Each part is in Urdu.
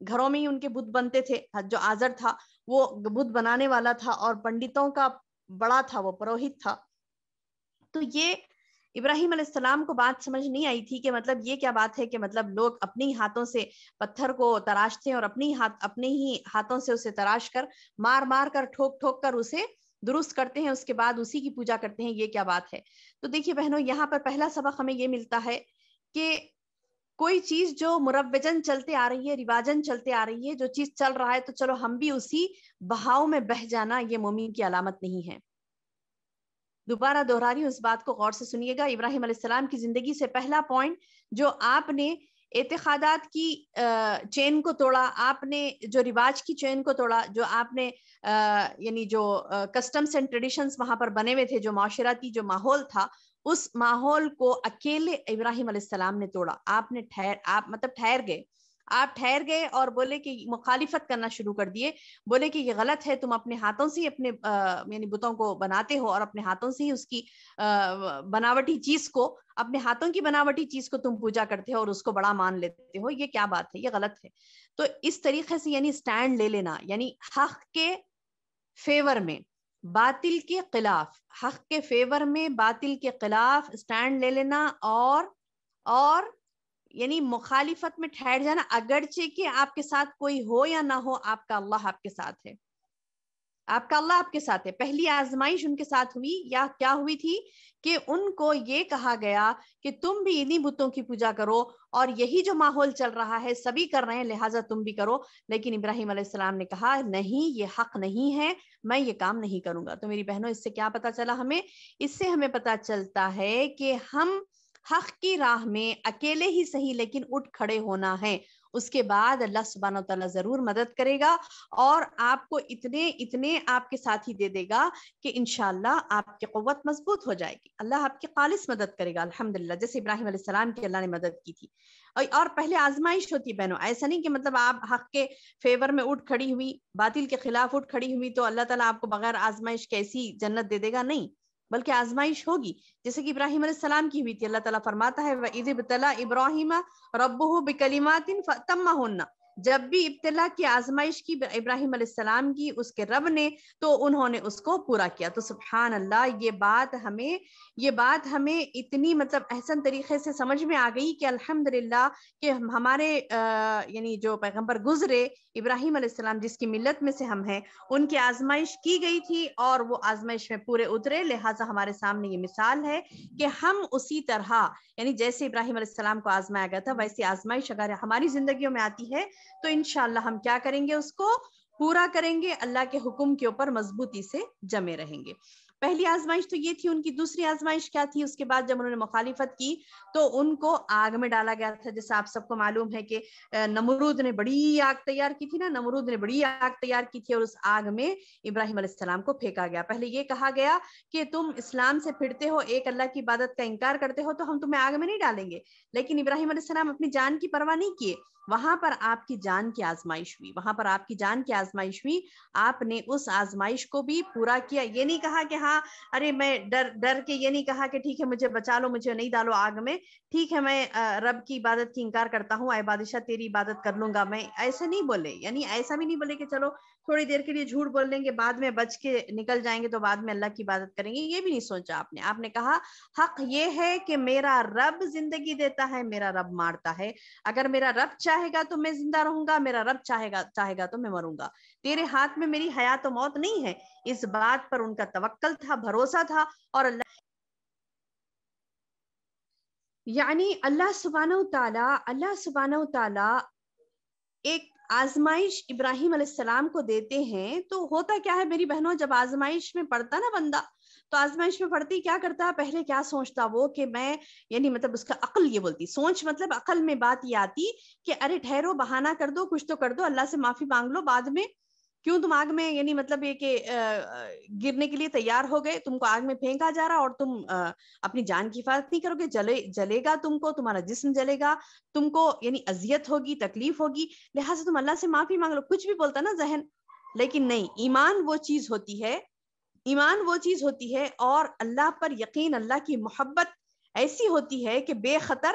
گھروں میں ہی ان کے بت بنتے تھے. جو آزر تھا وہ بت بنانے والا تھا اور پنڈتوں کا بڑا تھا, وہ پروہت تھا. تو یہ ابراہیم علیہ السلام کو بات سمجھ نہیں آئی تھی کہ مطلب یہ کیا بات ہے کہ مطلب لوگ اپنے ہی ہاتھوں سے پتھر کو تراشتے ہیں اور اپنے ہی ہاتھوں سے اسے تراش کر مار مار کر ٹھوک ٹھوک کر اسے درست کرتے ہیں, اس کے بعد اسی کی پوجا کرتے ہیں. یہ کیا بات ہے؟ تو دیکھیے بہنوں, یہاں پر پہلا سبق ہمیں یہ ملتا ہے کہ کوئی چیز جو مروجن چلتے آ رہی ہے, رواجن چلتے آ رہی ہے, جو چیز چل رہا ہے تو چلو ہم بھی اسی بہاؤ میں بہ جانا یہ مومن کی علامت نہیں ہے. دوبارہ دوہرا رہی ہوں, اس بات کو غور سے سنیے گا. ابراہیم علیہ السلام کی زندگی سے پہلا پوائنٹ جو آپ نے اعتقادات کی چین کو توڑا, آپ نے جو رواج کی چین کو توڑا, جو آپ نے یعنی جو کسٹمز اینڈ ٹریڈیشنز وہاں پر بنے ہوئے تھے, جو معاشرتی جو ماحول تھا, اس ماحول کو اکیلے ابراہیم علیہ السلام نے توڑا. آپ نے ٹھہر گئے اور بولے کہ مخالفت کرنا شروع کر دیے. بولے کہ یہ غلط ہے, تم اپنے ہاتھوں سے اپنے یعنی بتوں کو بناتے ہو اور اپنے ہاتھوں سے ہی اس کی بناوٹی چیز کو, اپنے ہاتھوں کی بناوٹی چیز کو تم پوجا کرتے ہو اور اس کو بڑا مان لیتے ہو. یہ کیا بات ہے, یہ غلط ہے. تو اس طریقے سے یعنی سٹینڈ لے لینا, یعنی حق کے فیور میں باطل کے خلاف, حق کے فیور میں باطل کے خلاف سٹینڈ لے لینا اور یعنی مخالفت میں ٹھہر جانا, اگرچہ کہ آپ کے ساتھ کوئی ہو یا نہ ہو, آپ کا اللہ آپ کے ساتھ ہے, آپ کا اللہ آپ کے ساتھ ہے. پہلی آزمائش ان کے ساتھ ہوئی یا کیا ہوئی تھی کہ ان کو یہ کہا گیا کہ تم بھی انہی بتوں کی پوجا کرو اور یہی جو ماحول چل رہا ہے سبھی کر رہے ہیں لہٰذا تم بھی کرو. لیکن ابراہیم علیہ السلام نے کہا نہیں, یہ حق نہیں ہے, میں یہ کام نہیں کروں گا. تو میری بہنوں, اس سے کیا پتا چلا ہمیں؟ اس سے ہمیں پتا چلتا ہے کہ ہم حق کی راہ میں اکیلے ہی صحیح لیکن اٹھ کھڑے ہونا ہے. اس کے بعد اللہ سبحانہ و تعالیٰ ضرور مدد کرے گا اور آپ کو اتنے آپ کے ساتھ ہی دے دے گا کہ انشاءاللہ آپ کی قوت مضبوط ہو جائے گی. اللہ آپ کی خالص مدد کرے گا الحمدللہ, جیسے ابراہیم علیہ السلام کی اللہ نے مدد کی تھی. اور پہلے آزمائش ہوتی ہے بہنوں, ایسا نہیں کہ مطلب آپ حق کے فیور میں اٹھ کھڑی ہوئی, باطل کے خلاف اٹھ کھڑی ہوئی تو اللہ تعالیٰ آپ کو بغیر آزمائش کیسی جنت دے دے گا, نہیں, بلکہ آزمائش ہوگی جیسے کہ ابراہیم علیہ السلام کی ہوئی تھی. اللہ تعالیٰ فرماتا ہے وَإِذِ ابْتَلَىٰ إِبْرَاهِيمَ رَبُّهُ بِكَلِمَاتٍ فَأَتَمَّهُنَّ, جب بھی ابتلا کی آزمائش کی ابراہیم علیہ السلام کی اس کے رب نے تو انہوں نے اس کو پورا کیا. تو سبحان اللہ, یہ بات ہمیں اتنی مطلب احسن طریقے سے سمجھ میں آ گئی کہ الحمدللہ کہ ہمارے یعنی جو پیغمبر گزرے ابراہیم علیہ السلام جس کی ملت میں سے ہم ہیں, ان کی آزمائش کی گئی تھی اور وہ آزمائش میں پورے اترے. لہٰذا ہمارے سامنے یہ مثال ہے کہ ہم اسی طرح یعنی جیسے ابراہیم علیہ السلام کو آزمایا گیا تھا ویسی آزمائش اگر ہماری زندگیوں میں آتی ہے تو انشاءاللہ ہم کیا کریں گے, اس کو پورا کریں گے, اللہ کے حکم کے اوپر مضبوطی سے جمے رہیں گے. پہلی آزمائش تو یہ تھی ان کی. دوسری آزمائش کیا تھی؟ اس کے بعد جب انہوں نے مخالفت کی تو ان کو آگ میں ڈالا گیا تھا. جیسا آپ سب کو معلوم ہے کہ نمرود نے بڑی آگ تیار کی تھی نا, نمرود نے بڑی آگ تیار کی تھی اور اس آگ میں ابراہیم علیہ السلام کو پھینکا گیا. پہلے یہ کہا گیا کہ تم اسلام سے پھرتے ہو, ایک اللہ کی عبادت کا انکار کرتے ہو تو ہم تمہیں آگ میں نہیں ڈالیں گے. لیکن ابراہیم علیہ السلام اپنی جان کی پرواہ نہیں کیے. وہاں پر آپ کی جان کی آزمائش ہوئی, آپ نے اس آزمائش کو بھی پورا کیا. یہ نہیں کہا کہ ہاں ارے میں ڈر کے, یہ نہیں کہا کہ ٹھیک ہے مجھے بچا لو, مجھے نہیں ڈالو آگ میں, ٹھیک ہے میں رب کی عبادت کی انکار کرتا ہوں, اے بادشاہ تیری عبادت کر لوں گا میں, ایسا نہیں بولے. یعنی ایسا بھی نہیں بولے کہ چلو تھوڑی دیر کے لیے جھوٹ بول لیں گے, بعد میں بچ کے نکل جائیں گے تو بعد میں اللہ کی عبادت کریں گے. یہ بھی نہیں سوچا آپ نے کہا حق یہ ہے کہ میرا رب زندگی دیتا ہے, میرا رب مارتا ہے. اگر میرا رب چاہے گا تو میں زندہ رہوں گا, میرا رب چاہے گا تو میں مروں گا. تیرے ہاتھ میں میری حیات و موت نہیں ہے. اس بات پر ان کا توکل تھا, بھروسہ تھا. اور یعنی اللہ سبحانہ و تعالی ایک آزمائش ابراہیم علیہ السلام کو دیتے ہیں تو ہوتا کیا ہے میری بہنوں, جب آزمائش میں پڑتا نا بندہ تو آزمائش میں پڑتی کیا کرتا, پہلے کیا سوچتا وہ کہ میں یعنی مطلب اس کا عقل یہ بولتی, سوچ مطلب عقل میں بات یہ آتی کہ ارے ٹھہرو, بہانہ کر دو, کچھ تو کر دو, اللہ سے معافی مانگ لو, بعد میں کیوں تم آگ میں یعنی مطلب یہ کہ گرنے کے لیے تیار ہو گئے, تم کو آگ میں پھینکا جا رہا اور تم اپنی جان کی حفاظت نہیں کرو گے, جلے گا تم کو, تمہارا جسم جلے گا, تم کو یعنی اذیت ہوگی, تکلیف ہوگی, لہٰذا تم اللہ سے معافی مانگ لو. کچھ بھی بولتا نا ذہن, لیکن نہیں, ایمان وہ چیز ہوتی ہے اور اللہ پر یقین, اللہ کی محبت ایسی ہوتی ہے کہ بے خطر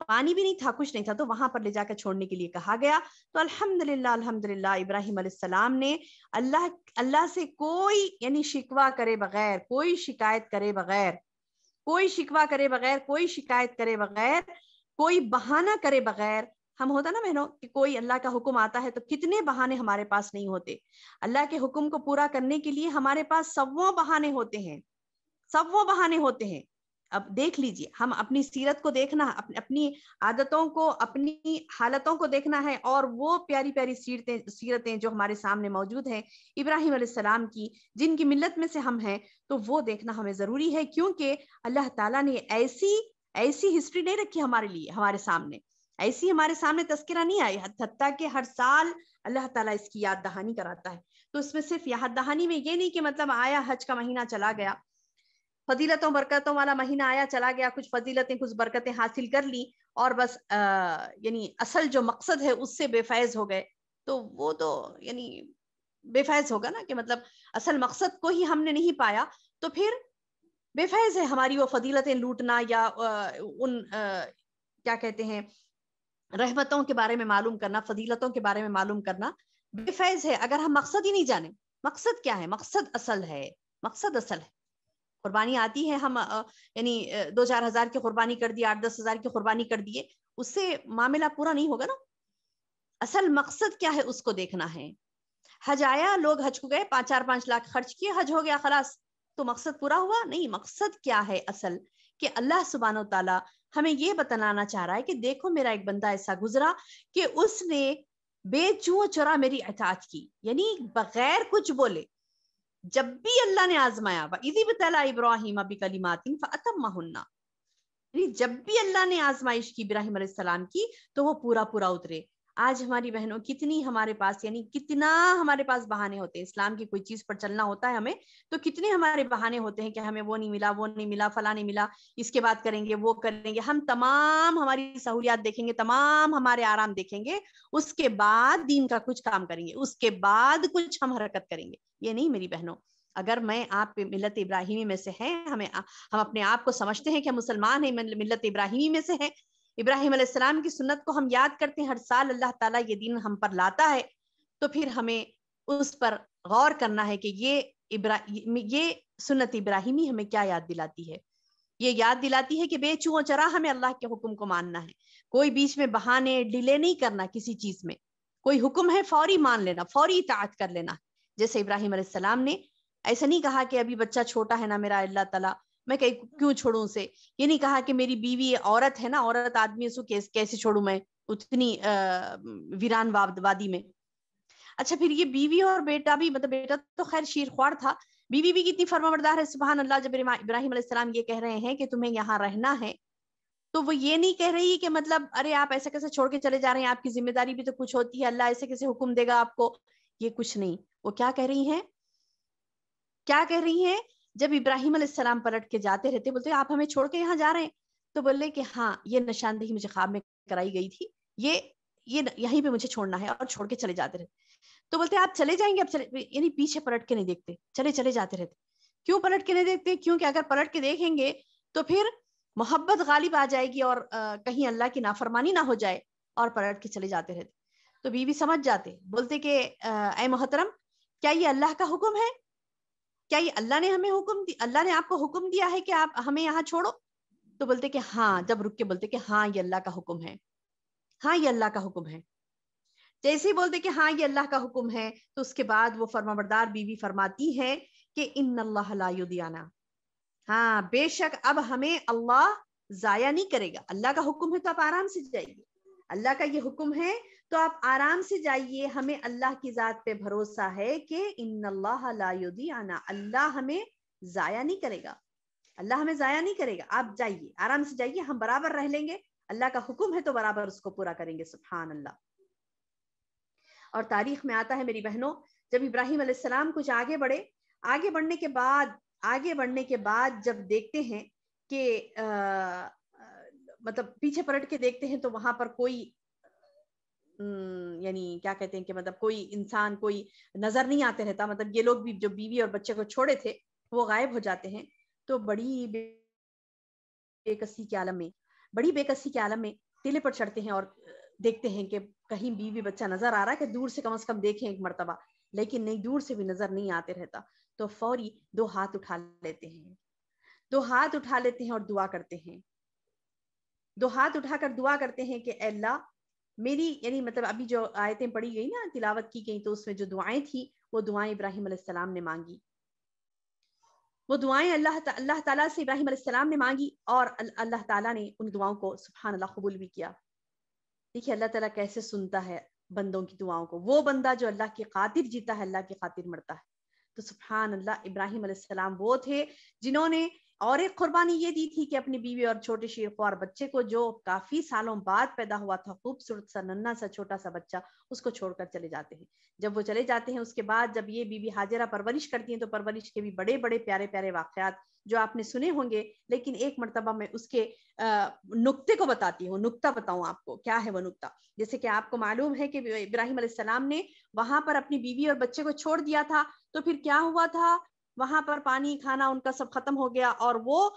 پانی بھی نہیں تھا، کچھ نہیں تھا، تو وہاں پر لے جا کر چھوڑنے کے لیے کہا گیا. تو الحمدللہ ابراہیم علیہ السلام نے اللہ سے کوئی یعنی شکوہ کرے بغیر، کوئی شکایت کرے بغیر، کوئی شکوہ کرے بغیر، کوئی شکایت کرے بغیر، کوئی بہانہ کرے بغیر. ہم ہوتا نا بہنوں کہ کوئی اللہ کا حکم آتا ہے تو کتنے بہانے ہمارے پاس نہیں ہوتے. اللہ کے حکم کو پورا کرنے کے لیے ہمارے پاس سووں بہانے ہوتے ہیں، سووں بہانے ہوتے ہیں. اب دیکھ لیجئے، ہم اپنی سیرت کو دیکھنا، اپنی عادتوں کو، اپنی حالتوں کو دیکھنا ہے، اور وہ پیاری پیاری سیرتیں جو ہمارے سامنے موجود ہیں ابراہیم علیہ السلام کی، جن کی ملت میں سے ہم ہیں، تو وہ دیکھنا ہمیں ضروری ہے. کیونکہ اللہ تعالیٰ نے ایسی ہسٹری نہیں رکھی ہمارے لیے، ہمارے سامنے ایسی ہمارے سامنے تذکرہ نہیں آئی، حتیٰ کہ ہر سال اللہ تعالیٰ اس کی یاد دہانی کراتا ہے. تو اس میں صرف یاد دہانی میں یہ نہیں کہ مطلب آیا حج کا مہینہ چلا گیا، فضیلتوں برکتوں والا مہینہ آیا چلا گیا، کچھ فضیلتیں کچھ برکتیں حاصل کر لی اور بس یعنی اصل جو مقصد ہے اس سے بے فیض ہو گئے. تو وہ تو یعنی بے فیض ہوگا نا، کہ مطلب اصل مقصد کو ہی ہم نے نہیں پایا، تو پھر بے فیض ہے ہماری وہ فضیلتیں لوٹنا، یا ان کیا کہتے ہیں رحمتوں کے بارے میں معلوم کرنا، فضیلتوں کے بارے میں معلوم کرنا بے فیض ہے اگر ہم مقصد ہی نہیں جانے. مقصد کیا ہے؟ مقصد اصل ہے، مقصد اصل ہے. قربانی آتی ہے، ہم یعنی 2-4 ہزار کی قربانی کر دی، 8-10 ہزار کی قربانی کر دیے، اس سے معاملہ پورا نہیں ہوگا نا. اصل مقصد کیا ہے اس کو دیکھنا ہے. حج آیا، لوگ حج کو گئے، 4-5 لاکھ خرچ کیے، حج ہو گیا خلاص، تو مقصد پورا ہوا؟ نہیں. مقصد کیا ہے اصل؟ کہ اللہ سبحانہ و تعالی ہمیں یہ بتلانا چاہ رہا ہے کہ دیکھو میرا ایک بندہ ایسا گزرا کہ اس نے بے چوں چرا میری اطاعت کی، یعنی بغیر کچھ بولے. جب بھی اللہ نے آزمایا، وَإِذِ ابْتَلَىٰ إِبْرَاهِيمَ بِكَلِمَاتٍ فَأَتَمَّهُنَّ، جب بھی اللہ نے آزمائش کی ابراہیم علیہ السلام کی تو وہ پورا اترے. آج ہماری بہنوں کتنی ہمارے پاس، یعنی کتنا ہمارے پاس بہانے ہوتے ہیں. اسلام کی کوئی چیز پر چلنا ہوتا ہے ہمیں تو کتنے ہمارے بہانے ہوتے ہیں کہ ہمیں وہ نہیں ملا، وہ نہیں ملا، فلاں نہیں ملا، اس کے بعد کریں گے، وہ کریں گے. ہم تمام ہماری سہولیات دیکھیں گے، تمام ہمارے آرام دیکھیں گے، اس کے بعد دین کا کچھ کام کریں گے، اس کے بعد کچھ ہم حرکت کریں گے. یہ نہیں میری بہنوں. اگر میں آپ ملت ابراہیمی میں سے ہیں، ہم اپنے آپ کو سمجھتے ہیں کہ ہم مسلمان ہیں، ملت ابراہیمی میں سے ہیں، ابراہیم علیہ السلام کی سنت کو ہم یاد کرتے ہیں، ہر سال اللہ تعالیٰ یہ دین ہم پر لاتا ہے، تو پھر ہمیں اس پر غور کرنا ہے کہ یہ سنت ابراہیمی ہمیں کیا یاد دلاتی ہے. یہ یاد دلاتی ہے کہ بے چوں چرا ہمیں اللہ کے حکم کو ماننا ہے، کوئی بیچ میں بہانے ڈیلے نہیں کرنا کسی چیز میں. کوئی حکم ہے فوری مان لینا، فوری اطاعت کر لینا. جیسے ابراہیم علیہ السلام نے ایسا نہیں کہا کہ ابھی بچہ چھوٹا ہے نا میرا اللہ تعالیٰ، میں کیوں چھوڑوں اسے. یہ نہیں کہا کہ میری بیوی عورت ہے نا، عورت آدمی اس کو کیسے چھوڑوں میں اتنی ویران وادی میں. اچھا پھر یہ بیوی اور بیٹا بھی، مطلب بیٹا تو خیر شیرخوار تھا، بیوی بھی کتنی فرمانبردار ہے سبحان اللہ. جب ابراہیم علیہ السلام یہ کہہ رہے ہیں کہ تمہیں یہاں رہنا ہے، تو وہ یہ نہیں کہہ رہی کہ مطلب ارے آپ ایسے کیسے چھوڑ کے چلے جا رہے ہیں، آپ کی ذمہ داری بھی تو کچھ ہوتی ہے، اللہ ایسے کیسے حکم دے گا آپ کو. یہ کچھ نہیں. وہ کیا کہہ رہی ہیں؟ کیا کہہ رہی ہیں؟ جب ابراہیم علیہ السلام پلٹ کے جاتے رہتے، بولتے آپ ہمیں چھوڑ کے یہاں جا رہے ہیں، تو بولے کہ ہاں یہ نشاندہی مجھے خواب میں کرائی گئی تھی، یہ یہیں پہ مجھے چھوڑنا ہے، اور چھوڑ کے چلے جاتے رہتے. تو بولتے آپ چلے جائیں گے؟ اب یعنی پیچھے پلٹ کے نہیں دیکھتے، چلے جاتے رہتے. کیوں پلٹ کے نہیں دیکھتے؟ کیونکہ اگر پلٹ کے دیکھیں گے تو پھر محبت غالب آ جائے گی، اور کہیں اللہ کی نافرمانی نہ ہو جائے، اور پلٹ کے چلے جاتے رہتے. تو بیوی سمجھ جاتے، بولتے کہ اے محترم، کیا یہ اللہ کا حکم ہے؟ کیا یہ اللہ نے ہمیں اللہ نے آپ کو حکم دیا ہے کہ آپ ہمیں یہاں چھوڑو؟ تو بولتے کہ ہاں. جب رک کے بولتے کہ ہاں یہ اللہ کا حکم ہے، ہاں یہ اللہ کا حکم ہے. جیسے ہی بولتے کہ ہاں یہ اللہ کا حکم ہے، تو اس کے بعد وہ فرمانبردار بیوی فرماتی ہے کہ ان اللہ لا یضیعنا، ہاں بے شک اب ہمیں اللہ ضائع نہیں کرے گا. اللہ کا حکم ہے تو آپ آرام سے جائیے، اللہ کا یہ حکم ہے تو آپ آرام سے جائیے. ہمیں اللہ کی ذات پہ بھروسہ ہے کہ ان اللہ لا یضیعنا، اللہ ہمیں ضائع نہیں کرے گا، اللہ ہمیں ضائع نہیں کرے گا. آپ جائیے، آرام سے جائیے، ہم برابر رہ لیں گے، اللہ کا حکم ہے تو برابر اس کو پورا کریں گے. سبحان اللہ. اور تاریخ میں آتا ہے میری بہنوں، جب ابراہیم علیہ السلام کچھ آگے بڑھنے کے بعد جب دیکھتے ہیں کہ مطلب پیچھے پلٹ کے دیکھتے ہیں تو وہاں پر کوئی یعنی کیا کہتے ہیں کہ مطلب کوئی انسان کوئی نظر نہیں آتے رہتا. مطلب یہ لوگ بھی جو بیوی اور بچے کو چھوڑے تھے وہ غائب ہو جاتے ہیں. تو بڑی بے کسی کے عالم میں ٹیلے پر چڑھتے ہیں اور دیکھتے ہیں کہ کہیں بیوی بچہ نظر آ رہا ہے کہ دور سے کم از کم دیکھیں ایک مرتبہ، لیکن نہیں، دور سے بھی نظر نہیں آتے رہتا، تو فوری 2 ہاتھ اٹھا لیتے ہیں، 2 ہاتھ اٹھا لیتے ہیں اور دعا کرتے ہیں، 2 ہاتھ اٹھا کر دعا کرتے ہیں کہ اے اللہ میری، یعنی مطلب ابھی جو آیتیں پڑھی گئی نا، تلاوت کی گئی، تو اس میں جو دعائیں تھیں وہ دعائیں ابراہیم علیہ السلام نے مانگی، وہ دعائیں اللہ تعالیٰ سے ابراہیم علیہ السلام نے مانگی، اور اللہ تعالیٰ نے ان دعاؤں کو سبحان اللہ قبول بھی کیا۔ دیکھیے اللہ تعالیٰ کیسے سنتا ہے بندوں کی دعاؤں کو، وہ بندہ جو اللہ کی خاطر جیتا ہے اللہ کی خاطر مرتا ہے۔ تو سبحان اللہ، ابراہیم علیہ السلام وہ تھے جنہوں نے اور ایک قربانی یہ دی تھی کہ اپنی بیوی اور چھوٹے شیرخوار بچے کو، جو کافی سالوں بعد پیدا ہوا تھا، خوبصورت سا ننھا سا چھوٹا سا بچہ، اس کو چھوڑ کر چلے جاتے ہیں۔ جب وہ چلے جاتے ہیں اس کے بعد جب یہ بی بی ہاجرہ پرورش کرتی ہیں، تو پرورش کے بھی بڑے بڑے پیارے پیارے واقعات جو آپ نے سنے ہوں گے، لیکن ایک مرتبہ میں اس کے نقطے کو بتاتی ہوں، نقطہ بتاؤں آپ کو کیا ہے وہ نقطہ۔ جیسے کہ آپ کو معلوم ہے کہ ابراہیم علیہ السلام نے وہاں پر اپنی بیوی اور بچے کو چھوڑ دیا تھا، تو پھر کیا ہوا تھا، وہاں پر پانی کھانا ان کا سب ختم ہو گیا، اور وہ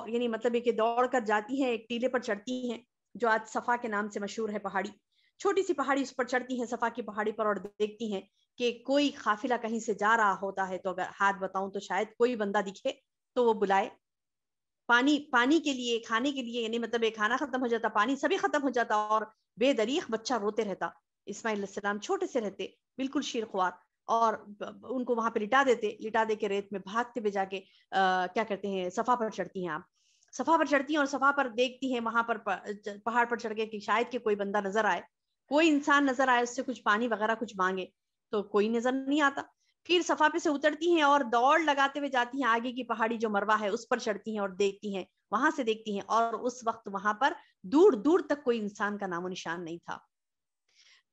یعنی مطلب یہ کہ دوڑ کر جاتی ہیں، ایک ٹیلے پر چڑھتی ہیں جو آج صفا کے نام سے مشہور ہے، پہاڑی، چھوٹی سی پہاڑی، اس پر چڑھتی ہیں صفا کی پہاڑی پر، اور دیکھتی ہیں کہ کوئی قافلہ کہیں سے جا رہا ہوتا ہے، تو اگر ہاتھ بتاؤں تو شاید کوئی بندہ دکھے تو وہ بلائے پانی کے لیے، کھانے کے لیے، یعنی مطلب ایک کھانا ختم ہو جاتا، پانی سبھی ختم ہو جاتا، اور بے دریغ بچہ روتے رہتا، اسماعیل علیہ السلام چھوٹے سے رہتے بالکل شیرخوار، اور ان کو وہاں پہ لٹا دے کے ریت میں بھاگتے ہوئے جا کے کیا کرتے ہیں، صفا پر چڑھتی ہیں، آپ صفا پر چڑھتی ہیں اور صفا پر دیکھتی ہیں، وہاں پر پہاڑ پر چڑھ کے کہ شاید کہ کوئی بندہ نظر آئے، کوئی انسان نظر آئے، اس سے کچھ پانی وغیرہ کچھ مانگے، تو کوئی نظر نہیں آتا۔ پھر صفا پہ سے اترتی ہیں اور دوڑ لگاتے ہوئے جاتی ہیں آگے کی پہاڑی جو مروہ ہے اس پر چڑھتی ہیں، اور دیکھتی ہیں، وہاں سے دیکھتی ہیں، اور اس وقت وہاں پر دور دور تک کوئی انسان کا نام و نشان نہیں تھا۔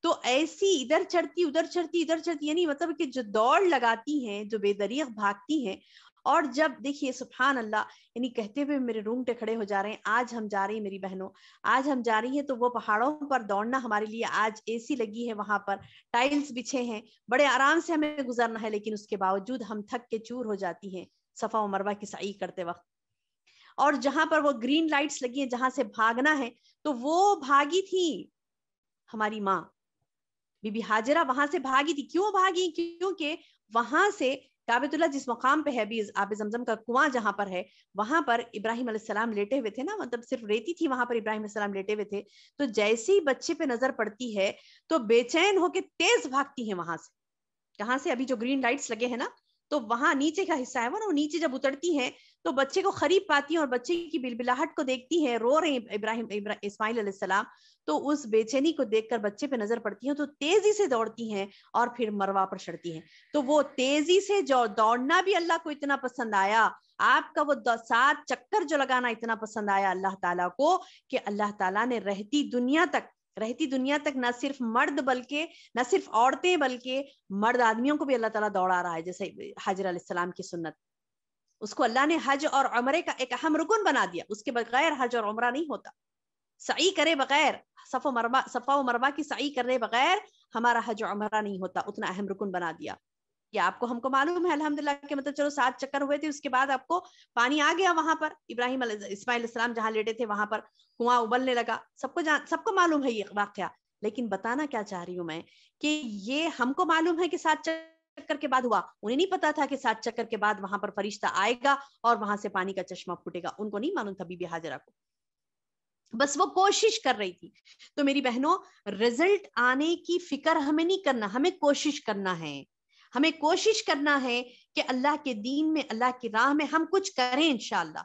تو ایسی ادھر چڑھتی ادھر چڑھتی ادھر چڑھتی، یعنی مطلب کہ جو دوڑ لگاتی ہیں، جو بے دریغ بھاگتی ہیں، اور جب دیکھیے سبحان اللہ، یعنی کہتے ہوئے میرے رونگٹے کھڑے ہو جا رہے ہیں، آج ہم جا رہی ہیں میری بہنوں، آج ہم جا رہی ہیں تو وہ پہاڑوں پر دوڑنا ہمارے لیے، آج اے سی لگی ہے، وہاں پر ٹائلز بچھے ہیں، بڑے آرام سے ہمیں گزرنا ہے، لیکن اس کے باوجود ہم تھک کے چور ہو جاتی ہیں صفا و مروہ کی سعی کرتے وقت۔ اور جہاں پر وہ گرین لائٹس لگی ہیں جہاں سے بھاگنا ہے، تو وہ بھاگی تھی ہماری ماں بی بی ہاجرہ، وہاں سے بھاگی تھی۔ کیوں بھاگی؟ کیونکہ وہاں سے کعبۃ اللہ جس مقام پہ ہے، آب زمزم کا کنواں جہاں پر ہے، وہاں پر ابراہیم علیہ السلام لیٹے ہوئے تھے نا، مطلب صرف ریتی تھی وہاں پر، ابراہیم علیہ السلام لیٹے ہوئے تھے، تو جیسے ہی بچے پہ نظر پڑتی ہے تو بے چین ہو کے تیز بھاگتی ہیں وہاں سے، کہاں سے، ابھی جو گرین لائٹس لگے ہیں نا، تو وہاں نیچے کا حصہ ہے وہ نا، وہ نیچے جب اترتی ہیں تو بچے کو قریب پاتی ہیں، اور بچے کی بلبلاہٹ کو دیکھتی ہیں، رو رہے ہیں اسماعیل علیہ السلام، تو اس بے چینی کو دیکھ کر بچے پہ نظر پڑتی ہیں تو تیزی سے دوڑتی ہیں اور پھر مروہ پر چڑھتی ہیں۔ تو وہ تیزی سے جو دوڑنا بھی اللہ کو اتنا پسند آیا، آپ کا وہ 7 چکر جو لگانا اتنا پسند آیا اللہ تعالیٰ کو، کہ اللہ تعالیٰ نے رہتی دنیا تک نہ صرف مرد بلکہ نہ صرف عورتیں بلکہ مرد آدمیوں کو بھی اللہ تعالیٰ دوڑا رہا ہے، جیسے حاجر علیہ السلام کی سنت، اس کو اللہ نے حج اور عمرے کا ایک اہم رکن بنا دیا، اس کے بغیر حج اور عمرہ نہیں ہوتا، سعی کرے بغیر، صفا و مروہ کی سعی کرنے بغیر ہمارا حج و عمرہ نہیں ہوتا، اتنا اہم رکن بنا دیا۔ یہ آپ کو ہم کو معلوم ہے الحمدللہ کہ مطلب چلو 7 چکر ہوئے تھے، اس کے بعد آپ کو پانی آ گیا وہاں پر، اسماعیل السلام جہاں لیٹے تھے وہاں پر کنواں ابلنے لگا، سب کو معلوم ہے یہ واقعہ، لیکن بتانا کیا چاہ رہی ہوں میں کہ یہ ہم کو معلوم ہے کہ 7 چکر کے بعد ہوا، انہیں نہیں پتا تھا کہ 7 چکر کے بعد وہاں پر فرشتہ آئے گا اور وہاں سے پانی کا چشمہ پھوٹے گا، ان کو نہیں معلوم تھا بی بی ہاجرہ کو، بس وہ کوشش کر رہی تھی۔ تو میری بہنوں، رزلٹ آنے کی فکر ہمیں نہیں کرنا، ہمیں کوشش کرنا ہے، ہمیں کوشش کرنا ہے کہ اللہ کے دین میں، اللہ کی راہ میں ہم کچھ کریں انشاءاللہ۔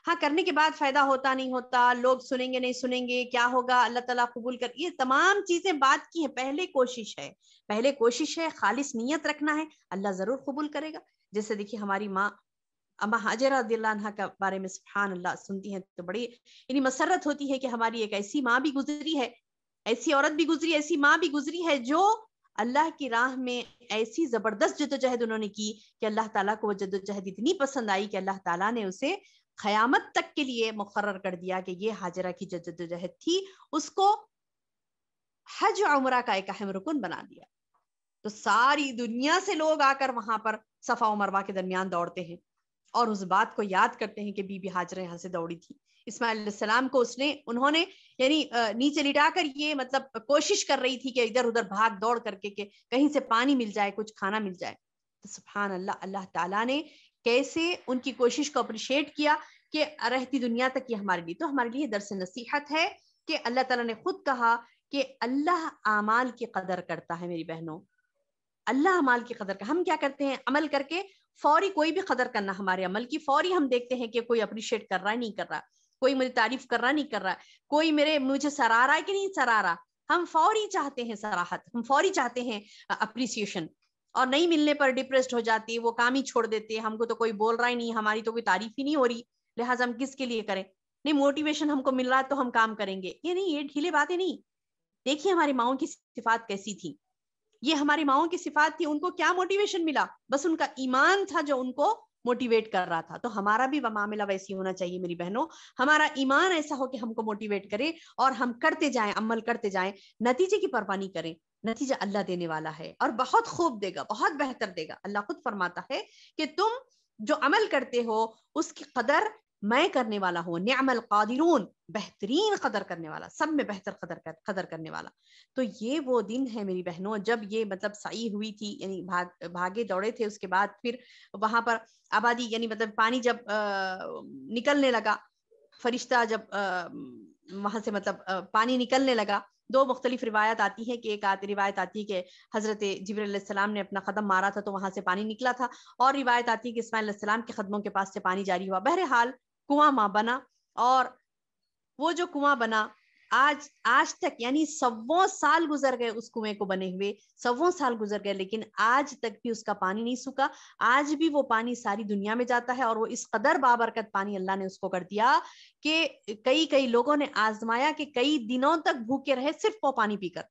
ہاں، کرنے کے بعد فائدہ ہوتا نہیں ہوتا، لوگ سنیں گے نہیں سنیں گے، کیا ہوگا، اللہ تعالیٰ قبول کر، یہ تمام چیزیں بات کی ہیں، پہلے کوشش ہے، خالص نیت رکھنا ہے، اللہ ضرور قبول کرے گا۔ جیسے دیکھیے ہماری ماں اما ہاجرہ رضی اللہ عنہا کے بارے میں سبحان اللہ سنتی ہیں تو بڑی یعنی مسرت ہوتی ہے کہ ہماری ایک ایسی ماں بھی گزری ہے، ایسی عورت بھی گزری، ایسی ماں بھی گزری ہے جو اللہ کی راہ میں ایسی زبردست جدوجہد انہوں نے کی کہ اللہ تعالیٰ کو وہ جدوجہد اتنی پسند آئی کہ اللہ تعالیٰ نے اسے قیامت تک کے لیے مقرر کر دیا کہ یہ ہاجرہ کی جدوجہد تھی، اس کو حج و عمرہ کا ایک اہم رکن بنا دیا۔ تو ساری دنیا سے لوگ آ کر وہاں پر صفا و مروہ کے درمیان دوڑتے ہیں، اور اس بات کو یاد کرتے ہیں کہ بی بی ہاجرہ یہاں سے دوڑی تھی. اسماعیل علیہ السلام کو انہوں نے یعنی نیچے لٹا کر یہ مطلب کوشش کر رہی تھی کہ ادھر ادھر بھاگ دوڑ کر کے کہ کہیں سے پانی مل جائے, کچھ کھانا مل جائے. تو سبحان اللہ, اللہ تعالیٰ نے کیسے ان کی کوشش کو اپریشیٹ کیا کہ رہتی دنیا تک یہ ہمارے لیے. تو ہمارے لیے درس نصیحت ہے کہ اللہ تعالیٰ نے خود کہا کہ اللہ اعمال کی قدر کرتا ہے. میری بہنوں, اللہ اعمال کی قدر. ہم کیا کرتے ہیں, عمل کر کے فوری کوئی بھی قدر کرنا ہمارے عمل کی, فوری ہم دیکھتے ہیں کہ کوئی اپریشیٹ کر رہا ہے نہیں کر رہا, کوئی مجھے تعریف کر رہا نہیں کر رہا, کوئی مجھے سرا رہا ہے کہ نہیں سرا رہا. ہم فوری چاہتے ہیں سراحت, ہم فوری چاہتے ہیں اپریسیشن, اور نہیں ملنے پر ڈپریسڈ ہو جاتی, وہ کام ہی چھوڑ دیتے, ہم کو تو کوئی بول رہا ہی نہیں, ہماری تو کوئی تعریف ہی نہیں ہو رہی, لہٰذا ہم کس کے لیے کریں. نہیں, موٹیویشن ہم کو مل رہا ہے تو ہم کام کریں گے. یہ نہیں, یہ ڈھیلے باتیں نہیں. دیکھیے ہماری ماؤں کی صفات کیسی تھی. یہ ہماری ماؤں کی صفات تھی. ان کو کیا موٹیویشن ملا؟ بس ان کا ایمان تھا جو ان کو موٹیویٹ کر رہا تھا. تو ہمارا بھی معاملہ ویسی ہونا چاہیے میری بہنوں. ہمارا ایمان ایسا ہو کہ ہم کو موٹیویٹ کرے اور ہم کرتے جائیں, عمل کرتے جائیں. نتیجے کی پرواہ نہیں کریں, نتیجہ اللہ دینے والا ہے اور بہت خوب دے گا, بہت بہتر دے گا. اللہ خود فرماتا ہے کہ تم جو عمل کرتے ہو اس کی قدر میں کرنے والا ہوں. نعم القادرون, بہترین قدر کرنے والا, سب میں بہتر قدر کرنے والا. تو یہ وہ دن ہے میری بہنوں جب یہ مطلب سعی ہوئی تھی, یعنی بھاگے دوڑے تھے. اس کے بعد پھر وہاں پر آبادی, یعنی مطلب پانی جب نکلنے لگا, فرشتہ جب وہاں سے مطلب پانی نکلنے لگا. دو مختلف روایت آتی ہے کہ ایک روایت آتی ہے کہ حضرت جبرائیل علیہ السلام نے اپنا قدم مارا تھا تو وہاں سے پانی نکلا تھا, اور روایت آتی ہے کہ اسماعیل علیہ السلام کے قدموں کے پاس سے پانی جاری ہوا. بہرحال کنواں ماں بنا, اور وہ جو کنواں بنا آج تک, یعنی 100 سال گزر گئے اس کنویں کو بنے ہوئے, 100 سال گزر گئے, لیکن آج تک بھی اس کا پانی نہیں سوکا. آج بھی وہ پانی ساری دنیا میں جاتا ہے, اور وہ اس قدر بابرکت پانی اللہ نے اس کو کر دیا کہ کئی لوگوں نے آزمایا کہ کئی دنوں تک بھوکے رہے صرف وہ پانی پی کر.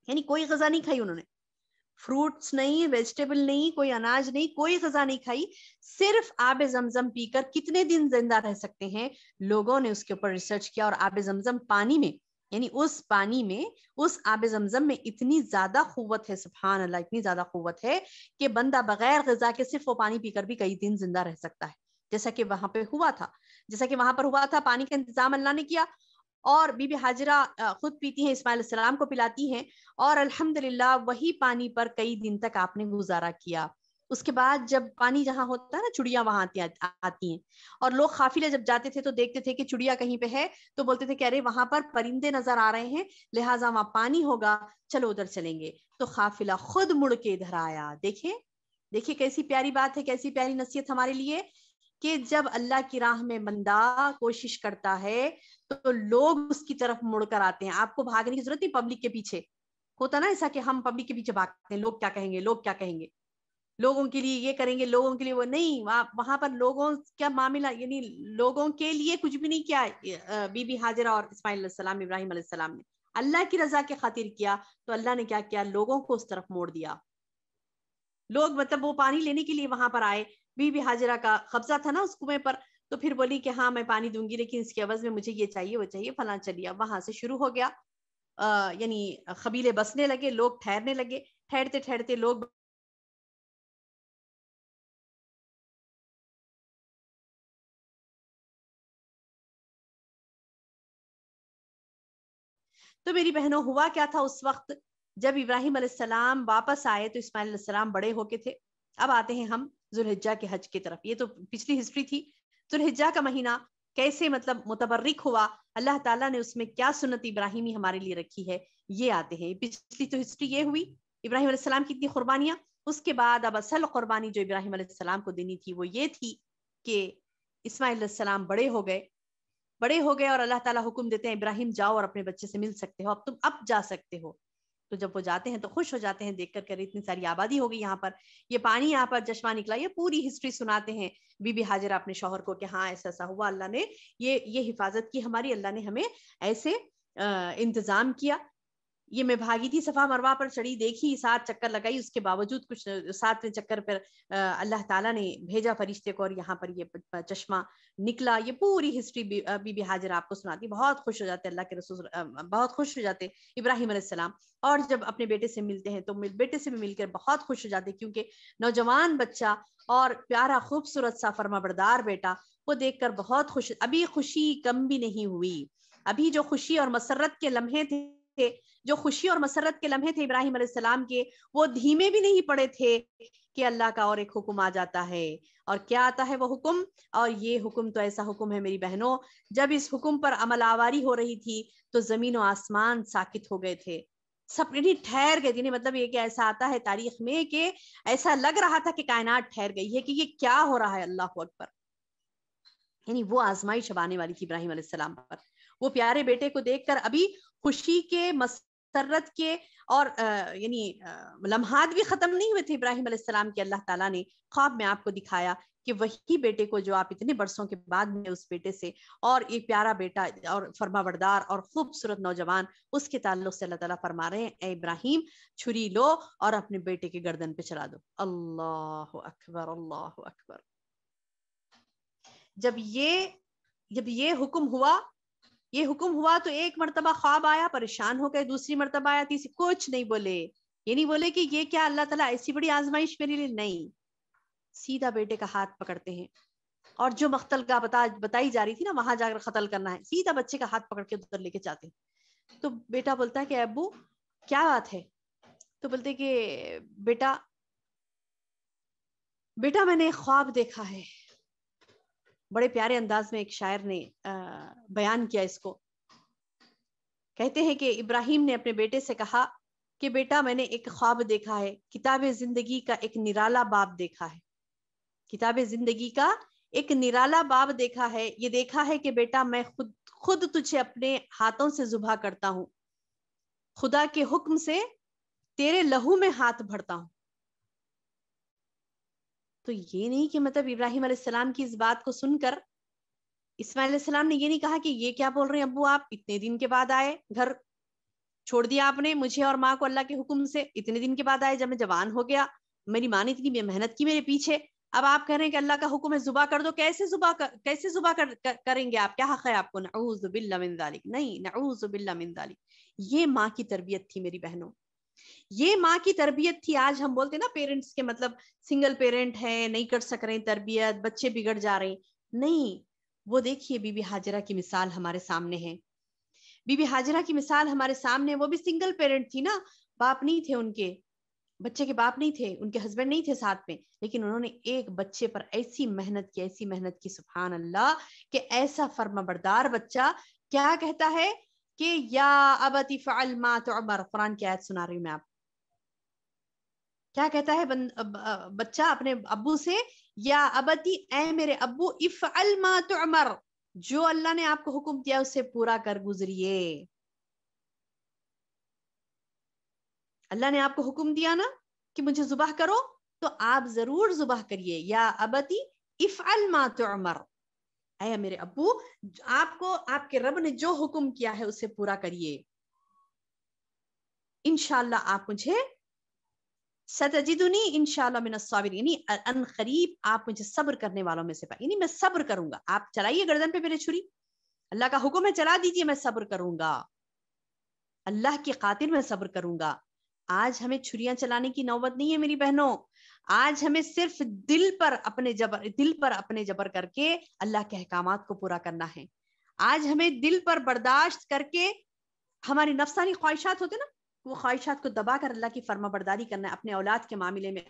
یعنی کوئی غذا نہیں کھائی انہوں نے, فروٹس نہیں, ویجیٹیبل نہیں, کوئی اناج نہیں, کوئی غذا نہیں کھائی, صرف آب زمزم پی کر کتنے دن زندہ رہ سکتے ہیں. لوگوں نے اس کے اوپر ریسرچ کیا, اور آب زمزم پانی میں, یعنی اس پانی میں, اس آب زمزم میں اتنی زیادہ قوت ہے, سبحان اللہ, اتنی زیادہ قوت ہے کہ بندہ بغیر غذا کے صرف وہ پانی پی کر بھی کئی دن زندہ رہ سکتا ہے. جیسا کہ وہاں پہ ہوا تھا, پانی کا انتظام اللہ نے کیا, اور بی بی ہاجرہ خود پیتی ہیں, اسماعیل علیہ السلام کو پلاتی ہیں, اور الحمدللہ وہی پانی پر کئی دن تک آپ نے گزارا کیا. اس کے بعد جب پانی جہاں ہوتا ہے نا, چڑیا وہاں آتی ہیں, اور لوگ قافلے جب جاتے تھے تو دیکھتے تھے کہ چڑیا کہیں پہ ہے, تو بولتے تھے کہ ارے وہاں پر پرندے نظر آ رہے ہیں, لہٰذا وہاں پانی ہوگا, چلو ادھر چلیں گے. تو قافلہ خود مڑ کے ادھر آیا. دیکھیں کیسی پیاری بات ہے, کیسی پیاری نصیحت ہمارے لیے, کہ جب اللہ کی راہ میں بندہ کوشش کرتا ہے تو لوگ اس کی طرف مڑ کر آتے ہیں. آپ کو بھاگنے کی ضرورت نہیں, پبلک کے پیچھے ہوتا نا ایسا کہ ہم پبلک کے پیچھے بھاگتے ہیں, لوگ کیا کہیں گے, لوگ کیا کہیں گے, لوگوں کے لیے یہ کریں گے, لوگوں کے لیے وہ نہیں. وہاں پر لوگوں کیا معاملہ, یعنی لوگوں کے لیے کچھ بھی نہیں کیا بی بی ہاجرہ اور اسماعیل علیہ السلام, ابراہیم علیہ السلام نے. اللہ کی رضا کے خاطر کیا, تو اللہ نے کیا کیا, لوگوں کو اس طرف موڑ دیا. لوگ مطلب وہ پانی لینے کے لیے وہاں پر آئے. بی بی ہاجرہ کا قبضہ تھا نا اس کنویں پر, تو پھر بولی کہ ہاں میں پانی دوں گی, لیکن اس کے عوض میں مجھے یہ چاہیے, وہ چاہیے, فلاں. چلیا وہاں سے شروع ہو گیا, یعنی قبیلے بسنے لگے, لوگ ٹھہرنے لگے. ٹھہرتے ٹھہرتے لوگ تو میری بہنوں ہوا کیا تھا اس وقت جب ابراہیم علیہ السلام واپس آئے تو اسماعیل علیہ السلام بڑے ہو کے تھے. اب آتے ہیں ہم ذوالحجہ کے حج کی طرف. یہ تو پچھلی ہسٹری تھی. ذوالحجہ کا مہینہ کیسے مطلب متبرک ہوا, اللہ تعالیٰ نے اس میں کیا سنت ابراہیمی ہمارے لیے رکھی ہے, یہ آتے ہیں. پچھلی تو ہسٹری یہ ہوئی, ابراہیم علیہ السلام کی اتنی قربانیاں. اس کے بعد اب اصل قربانی جو ابراہیم علیہ السلام کو دینی تھی وہ یہ تھی کہ اسماعیل علیہ السلام بڑے ہو گئے, اور اللہ تعالیٰ حکم دیتے ہیں ابراہیم جاؤ اور اپنے بچے سے مل سکتے ہو, اب تم اب جا سکتے ہو. تو جب وہ جاتے ہیں تو خوش ہو جاتے ہیں دیکھ کر اتنی ساری آبادی ہو گئی یہاں پر, یہ پانی یہاں پر چشمہ نکلا. یہ پوری ہسٹری سناتے ہیں بی بی ہاجرہ اپنے شوہر کو کہ ہاں ایسا ایسا ہوا, اللہ نے یہ حفاظت کی ہماری, اللہ نے ہمیں ایسے انتظام کیا. یہ میں بھاگی تھی صفا مروا پر چڑھی, دیکھی 7 چکر لگائی, اس کے باوجود کچھ 7ویں چکر پر اللہ تعالیٰ نے بھیجا فرشتے کو اور یہاں پر یہ چشمہ نکلا. یہ پوری ہسٹری بی بی ہاجرہ آپ کو سناتی. بہت خوش ہو جاتے اللہ کے رسول, بہت خوش ہو جاتے ابراہیم علیہ السلام, اور جب اپنے بیٹے سے ملتے ہیں تو بیٹے سے بھی مل کر بہت خوش ہو جاتے, کیونکہ نوجوان بچہ اور پیارا خوبصورت سا فرما بردار بیٹا وہ دیکھ کر بہت خوش. ابھی خوشی کم بھی نہیں ہوئی, ابھی جو خوشی اور مسرت کے لمحے تھے, جو خوشی اور مسرت کے لمحے تھے ابراہیم علیہ السلام کے, وہ دھیمے بھی نہیں پڑے تھے کہ اللہ کا اور ایک حکم آ جاتا ہے. اور کیا آتا ہے وہ حکم؟ اور یہ حکم تو ایسا حکم ہے میری بہنوں, جب اس حکم پر عمل آوری ہو رہی تھی تو زمین و آسمان ساکت ہو گئے تھے, سب ٹھہر گئے تھے. مطلب یہ کہ ایسا آتا ہے تاریخ میں کہ ایسا لگ رہا تھا کہ کائنات ٹھہر گئی ہے کہ یہ کیا ہو رہا ہے. اللہ اکبر. یعنی وہ آزمائش آنے والی تھی ابراہیم علیہ السلام پر. وہ پیارے بیٹے کو دیکھ کر ابھی خوشی کے مسرت کے اور یعنی لمحات بھی ختم نہیں ہوئے تھے ابراہیم علیہ السلام کے. اللہ تعالیٰ نے خواب میں آپ کو دکھایا کہ وہی بیٹے کو جو آپ اتنے برسوں کے بعد میں اس بیٹے سے, اور ایک پیارا بیٹا اور فرما بردار اور خوبصورت نوجوان, اس کے تعلق سے اللہ تعالیٰ فرما رہے ہیں اے ابراہیم چھری لو اور اپنے بیٹے کے گردن پہ چلا دو. اللہ اکبر, اللہ اکبر. جب یہ حکم ہوا تو ایک مرتبہ خواب آیا, پریشان ہو گئے, دوسری مرتبہ آیا, تیسری, کچھ نہیں بولے. یہ نہیں بولے کہ یہ کیا اللہ تعالیٰ ایسی بڑی آزمائش میرے لیے, نہیں. سیدھا بیٹے کا ہاتھ پکڑتے ہیں, اور جو مقتل کا بتائی جا رہی تھی نا وہاں جا کر قتل کرنا ہے, سیدھا بچے کا ہاتھ پکڑ کے ادھر لے کے جاتے ہیں. تو بیٹا بولتا ہے کہ ابو کیا بات ہے؟ تو بولتے کہ بیٹا میں نے خواب دیکھا ہے. بڑے پیارے انداز میں ایک شاعر نے بیان کیا اس کو. کہتے ہیں کہ ابراہیم نے اپنے بیٹے سے کہا کہ بیٹا میں نے ایک خواب دیکھا ہے, کتاب زندگی کا ایک نرالا باب دیکھا ہے, کتاب زندگی کا ایک نرالا باب دیکھا ہے. یہ دیکھا ہے کہ بیٹا میں خود تجھے اپنے ہاتھوں سے ذبح کرتا ہوں, خدا کے حکم سے تیرے لہو میں ہاتھ بھرتا ہوں. تو یہ نہیں کہ مطلب ابراہیم علیہ السلام کی اس بات کو سن کر اسماعیل علیہ السلام نے یہ نہیں کہا کہ یہ کیا بول رہے ہیں ابو, آپ اتنے دن کے بعد آئے, گھر چھوڑ دیا آپ نے مجھے اور ماں کو اللہ کے حکم سے, اتنے دن کے بعد آئے, جب میں جوان ہو گیا, میری ماں نے اتنی محنت کی میرے پیچھے, اب آپ کہہ رہے ہیں کہ اللہ کا حکم ہے ذبح کر دو. کیسے ذبح کریں گے آپ؟ کیا حق ہے آپ کو؟ نعوذ باللہ من ذالک. نہیں, نعوذ باللہ من ذالک. یہ ماں کی تربیت تھی میری بہنوں, یہ ماں کی تربیت تھی. آج ہم بولتے نا پیرنٹس کے مطلب سنگل پیرنٹ ہے, نہیں کر سک رہے تربیت, بچے بگڑ جا رہے ہیں. نہیں, وہ دیکھیے بی بی ہاجرہ کی مثال ہمارے سامنے ہے. بی بی ہاجرہ کی مثال ہمارے سامنے, وہ بھی سنگل پیرنٹ تھی نا, باپ نہیں تھے ان کے, بچے کے باپ نہیں تھے, ان کے ہسبینڈ نہیں تھے ساتھ میں, لیکن انہوں نے ایک بچے پر ایسی محنت کی سبحان اللہ, کہ ایسا فرما بردار بچہ کیا کہتا ہے کہ یا ابت فعل ما تعمر. قرآن کی آیت سنا رہی ہوں میں آپ. کیا کہتا ہے بچہ اپنے ابو سے, یا ابتی اے میرے ابو, افعل ما تعمر, جو اللہ نے آپ کو حکم دیا اسے پورا کر گزریے. اللہ نے آپ کو حکم دیا نا کہ مجھے ذبح کرو, تو آپ ضرور ذبح کریے. یا ابتی افعل ما تعمر, اے میرے ابو آپ کو آپ کے رب نے جو حکم کیا ہے اسے پورا کریے. انشاءاللہ آپ مجھے ستجدنی انشاءاللہ من الصابرین, یعنی ان قریب آپ مجھے صبر کرنے والوں میں سے پائیں, یعنی میں صبر کروں گا. آپ چلائیے گردن پہ میرے چھری, اللہ کا حکم ہے چلا دیجئے, میں صبر کروں گا, اللہ کی خاطر میں صبر کروں گا. آج ہمیں چھریاں چلانے کی نوبت نہیں ہے میری بہنوں, آج ہمیں صرف دل پر اپنے جبر کر کے اللہ کے احکامات کو پورا کرنا ہے. آج ہمیں دل پر برداشت کر کے ہماری نفسانی خواہشات ہوتے نا, وہ خواہشات کو دبا کر اللہ کی فرما برداری کرنا ہے, اپنے اولاد کے معاملے میں,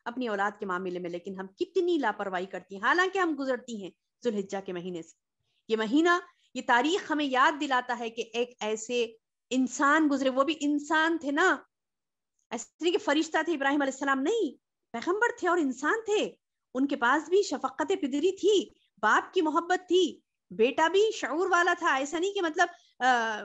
اپنی اولاد کے معاملے میں. لیکن ہم کتنی لاپرواہی کرتی ہیں, حالانکہ ہم گزرتی ہیں ذوالحجہ کے مہینے سے. یہ مہینہ, یہ تاریخ ہمیں یاد دلاتا ہے کہ ایک ایسے انسان گزرے, وہ بھی انسان تھے نا, ایسے نہیں کہ فرشتہ تھے ابراہیم علیہ السلام, نہیں, پیغمبر تھے اور انسان تھے. ان کے پاس بھی شفقت پدری تھی, باپ کی محبت تھی, بیٹا بھی شعور والا تھا. ایسا نہیں کہ مطلب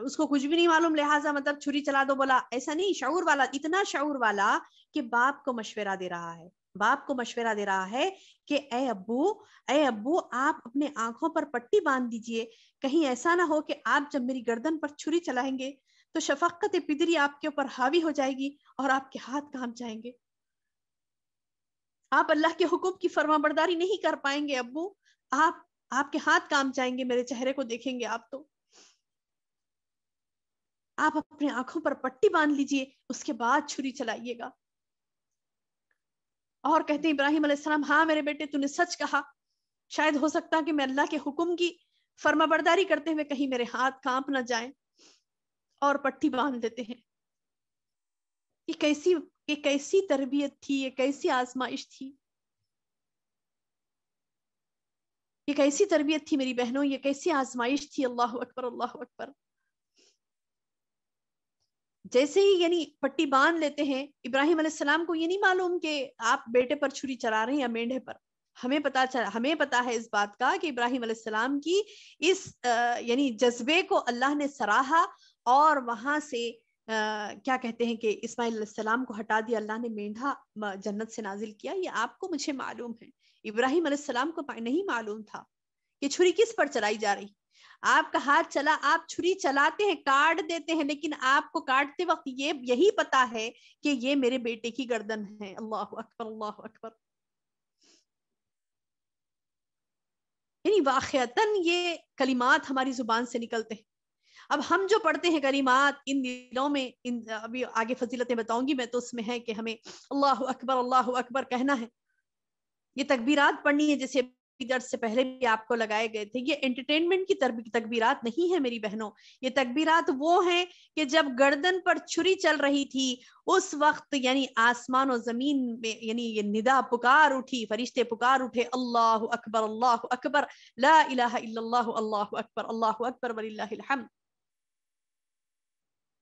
اس کو کچھ بھی نہیں معلوم لہٰذا مطلب چھری چلا دو بولا, ایسا نہیں. شعور والا, اتنا شعور والا کہ باپ کو مشورہ دے رہا ہے کہ اے ابو آپ اپنے آنکھوں پر پٹی باندھ دیجئے, کہیں ایسا نہ ہو کہ آپ جب میری گردن پر چھری چلائیں گے تو شفقت پدری آپ کے اوپر حاوی ہو جائے گی اور آپ کے ہاتھ کانپ جائیں گے. آپ اللہ کے حکم کی فرما برداری نہیں کر پائیں گے ابو، آپ کے ہاتھ کانپ جائیں گے. میرے چہرے کو دیکھیں گے آپ تو آپ اپنے آنکھوں پر پٹی باندھ لیجئے، اس کے بعد چھری چلائیے گا. اور کہتے ہیں ابراہیم علیہ السلام، ہاں میرے بیٹے تو نے سچ کہا، شاید ہو سکتا کہ میں اللہ کے حکم کی فرما برداری کرتے ہوئے کہیں میرے ہاتھ کانپ نہ جائیں، اور پٹی باندھ دیتے ہیں. یہ کیسی تربیت تھی، یہ کیسی آزمائش تھی، یہ کیسی تربیت تھی میری بہنوں، یہ کیسی آزمائش تھی. اللہ اکبر، اللہ اکبر. جیسے ہی یعنی پٹی باندھ لیتے ہیں، ابراہیم علیہ السلام کو یہ نہیں معلوم کہ آپ بیٹے پر چھری چلا رہے ہیں یا مینڈے پر. ہمیں پتا ہے اس بات کا کہ ابراہیم علیہ السلام کی اس یعنی جذبے کو اللہ نے سراہا، اور وہاں سے کیا کہتے ہیں کہ اسماعیل علیہ السلام کو ہٹا دیا. اللہ نے مینڈھا جنت سے نازل کیا. یہ آپ کو مجھے معلوم ہے، ابراہیم علیہ السلام کو نہیں معلوم تھا کہ چھری کس پر چلائی جا رہی. آپ کا ہاتھ چلا، آپ چھری چلاتے ہیں، کاٹ دیتے ہیں، لیکن آپ کو کاٹتے وقت یہی پتا ہے کہ یہ میرے بیٹے کی گردن ہے. اللہ اکبر، اللہ اکبر. یعنی واقعتاً یہ کلمات ہماری زبان سے نکلتے ہیں. اب ہم جو پڑھتے ہیں کلمات ان دنوں میں، ابھی آگے فضیلتیں بتاؤں گی میں، تو اس میں ہے کہ ہمیں اللہ اکبر، اللہ اکبر کہنا ہے. یہ تکبیرات پڑھنی ہے جیسے درس سے پہلے بھی آپ کو لگائے گئے تھے. یہ انٹرٹینمنٹ کی تکبیرات نہیں ہے میری بہنوں. یہ تکبیرات وہ ہیں کہ جب گردن پر چھری چل رہی تھی اس وقت یعنی آسمان و زمین میں یعنی یہ ندا پکار اٹھی، فرشتے پکار اٹھے، اللہ اکبر، اللہ اکبر، لا الہ الا اللہ، اللہ اکبر، اللہ اکبر وللہ الحمد.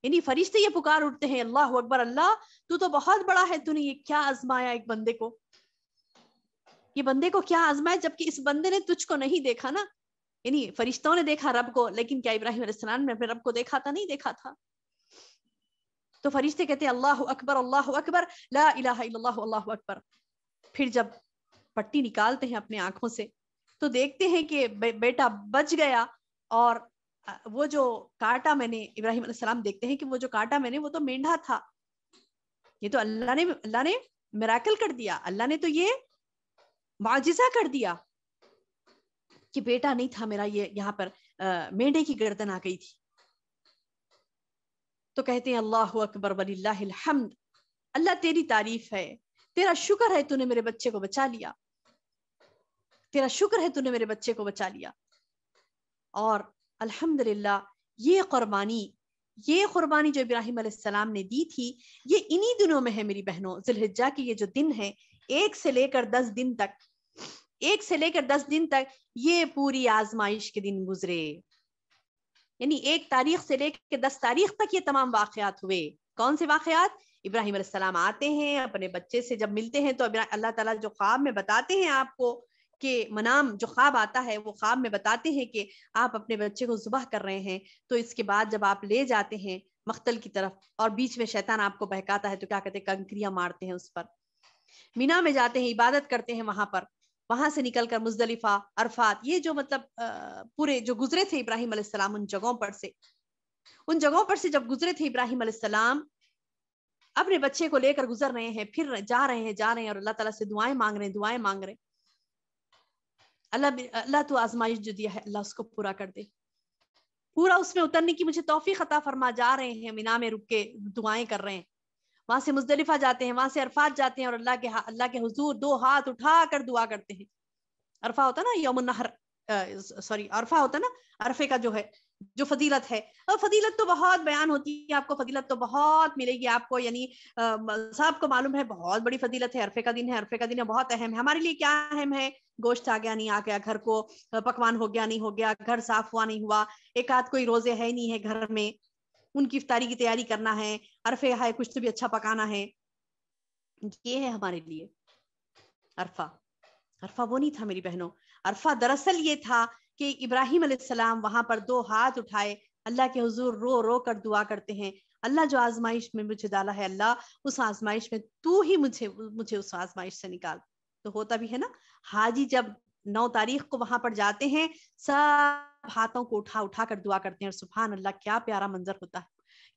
یعنی فرشتے یہ پکار اٹھتے ہیں، اللہ اکبر، اللہ تو بہت بڑا ہے، تو نے یہ کیا آزمایا ایک بندے کو، یہ بندے کو کیا آزمایا، جبکہ اس بندے نے تجھ کو نہیں دیکھا نا. یعنی فرشتوں نے دیکھا رب کو، لیکن کیا ابراہیم علیہ السلام نے اپنے رب کو دیکھا تھا؟ نہیں دیکھا تھا. تو فرشتے کہتے ہیں اللہ اکبر، اللہ اکبر، لا الہ الا اللہ، اللہ اکبر. پھر جب پٹی نکالتے ہیں اپنے آنکھوں سے تو دیکھتے ہیں کہ بیٹا بچ گیا. اور وہ جو کاٹا میں نے، ابراہیم علیہ السلام دیکھتے ہیں کہ وہ جو کاٹا میں نے وہ تو مینڈھا تھا. یہ تو اللہ نے میراکل کر دیا، اللہ نے تو یہ معجزہ کر دیا کہ بیٹا نہیں تھا میرا، یہ یہاں پر مینڈے کی گردن آ گئی تھی. تو کہتے ہیں اللہ اکبر وللہ الحمد، اللہ تیری تعریف ہے، تیرا شکر ہے تو نے میرے بچے کو بچا لیا، تیرا شکر ہے تو نے میرے بچے کو بچا لیا. اور الحمدللہ یہ قربانی جو ابراہیم علیہ السلام نے دی تھی، یہ انہی دنوں میں ہے میری بہنوں. ذی الحجہ کے یہ جو دن ہے، 1 سے لے کر 10 دن تک یہ پوری آزمائش کے دن گزرے. یعنی 1 تاریخ سے لے کے 10 تاریخ تک یہ تمام واقعات ہوئے. کون سے واقعات؟ ابراہیم علیہ السلام آتے ہیں اپنے بچے سے، جب ملتے ہیں تو اللہ تعالیٰ جو خواب میں بتاتے ہیں آپ کو کہ منام جو خواب آتا ہے، وہ خواب میں بتاتے ہیں کہ آپ اپنے بچے کو ذبح کر رہے ہیں. تو اس کے بعد جب آپ لے جاتے ہیں مقتل کی طرف اور بیچ میں شیطان آپ کو بہکاتا ہے تو کیا کہتے ہیں، کنکریاں مارتے ہیں اس پر. مینا میں جاتے ہیں، عبادت کرتے ہیں وہاں سے نکل کر مزدلفہ، عرفات، یہ جو مطلب پورے جو گزرے تھے ابراہیم علیہ السلام ان جگہوں پر سے جب گزرے تھے ابراہیم علیہ السلام اپنے بچے کو لے کر گزر رہے ہیں، پھر جا رہے ہیں اور اللہ تعالیٰ سے دعائیں مانگ رہے ہیں. اللہ تو آزمائش جو دیا ہے اللہ اس کو پورا کر دے، پورا اس میں اترنے کی مجھے توفیق عطا فرما. جا رہے ہیں مینا میں رک کے دعائیں کر رہے ہیں، وہاں سے مزدلفہ جاتے ہیں، وہاں سے عرفات جاتے ہیں اور اللہ کے حضور 2 ہاتھ اٹھا کر دعا کرتے ہیں. عرفہ ہوتا نا یوم النحر، عرفہ ہوتا نا، عرفے کا جو ہے جو فضیلت ہے، اور فضیلت تو بہت بیان ہوتی ہے، آپ کو فضیلت تو بہت ملے گی آپ کو. یعنی سب کو معلوم ہے بہت بڑی فضیلت ہے، عرفے کا دن ہے، بہت اہم ہے. ہمارے لیے کیا اہم ہے؟ گوشت آ گیا نہیں آ گیا، گھر کو پکوان ہو گیا نہیں ہو گیا، گھر صاف ہوا نہیں ہوا، ایک آدھ کوئی روزے ہے نہیں ہے گھر میں، ان کی افطاری کی تیاری کرنا ہے، عرفے ہے کچھ تو بھی اچھا پکانا ہے. یہ ہے ہمارے لیے عرفہ وہ نہیں تھا میری بہنوں. عرفہ دراصل یہ تھا کہ ابراہیم علیہ السلام وہاں پر 2 ہاتھ اٹھائے اللہ کے حضور رو رو کر دعا کرتے ہیں، اللہ جو آزمائش میں مجھے ڈالا ہے، اللہ اس آزمائش میں تو ہی مجھے اس آزمائش سے نکال. تو ہوتا بھی ہے نا، حاجی جب 9 تاریخ کو وہاں پر جاتے ہیں سب ہاتھوں کو اٹھا کر دعا کرتے ہیں، اور سبحان اللہ کیا پیارا منظر ہوتا ہے.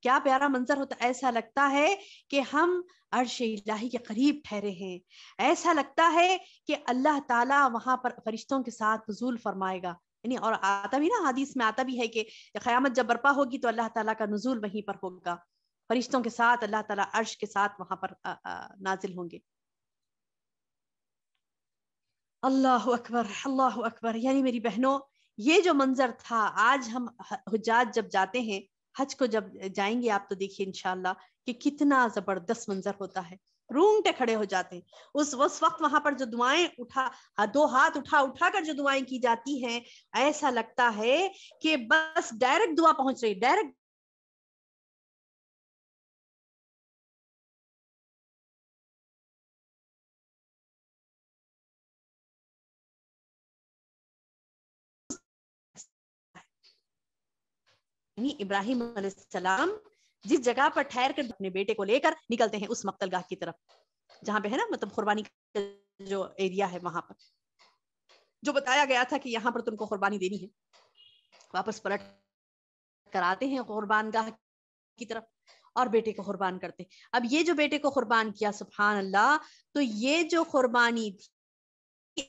کیا پیارا منظر ہوتا، ایسا لگتا ہے کہ ہم عرش الہی کے قریب ٹھہرے ہیں، ایسا لگتا ہے کہ اللہ تعالیٰ وہاں پر فرشتوں کے ساتھ نزول فرمائے گا. یعنی اور آتا بھی نا، حدیث میں آتا بھی ہے کہ قیامت جب برپا ہوگی تو اللہ تعالیٰ کا نزول وہیں پر ہوگا، فرشتوں کے ساتھ اللہ تعالیٰ عرش کے ساتھ وہاں پر نازل ہوں گے. اللہ اکبر اللہ اکبر. یعنی میری بہنوں یہ جو منظر تھا، آج ہم حجاج جب جاتے ہیں، حج کو جب جائیں گے آپ تو دیکھیے انشاءاللہ کہ کتنا زبردست منظر ہوتا ہے، رونگٹے کھڑے ہو جاتے ہیں. اس وقت وہاں پر جو دعائیں دو ہاتھ اٹھا کر جو دعائیں کی جاتی ہیں، ایسا لگتا ہے کہ بس ڈائریکٹ دعا پہنچ رہی، ڈائریکٹ. ابراہیم علیہ السلام جس جگہ پر ٹھہر کر اپنے بیٹے کو لے کر نکلتے ہیں اس مقتل گاہ کی طرف، جہاں پہ ہے نا مطلب قربانی کا جو ایریا ہے، وہاں پر جو بتایا گیا تھا کہ یہاں پر تم کو قربانی دینی ہے. واپس پلٹ کر آتے ہیں قربان گاہ کی طرف اور بیٹے کو قربان کرتے. اب یہ جو بیٹے کو قربان کیا، سبحان اللہ، تو یہ جو قربانی تھی،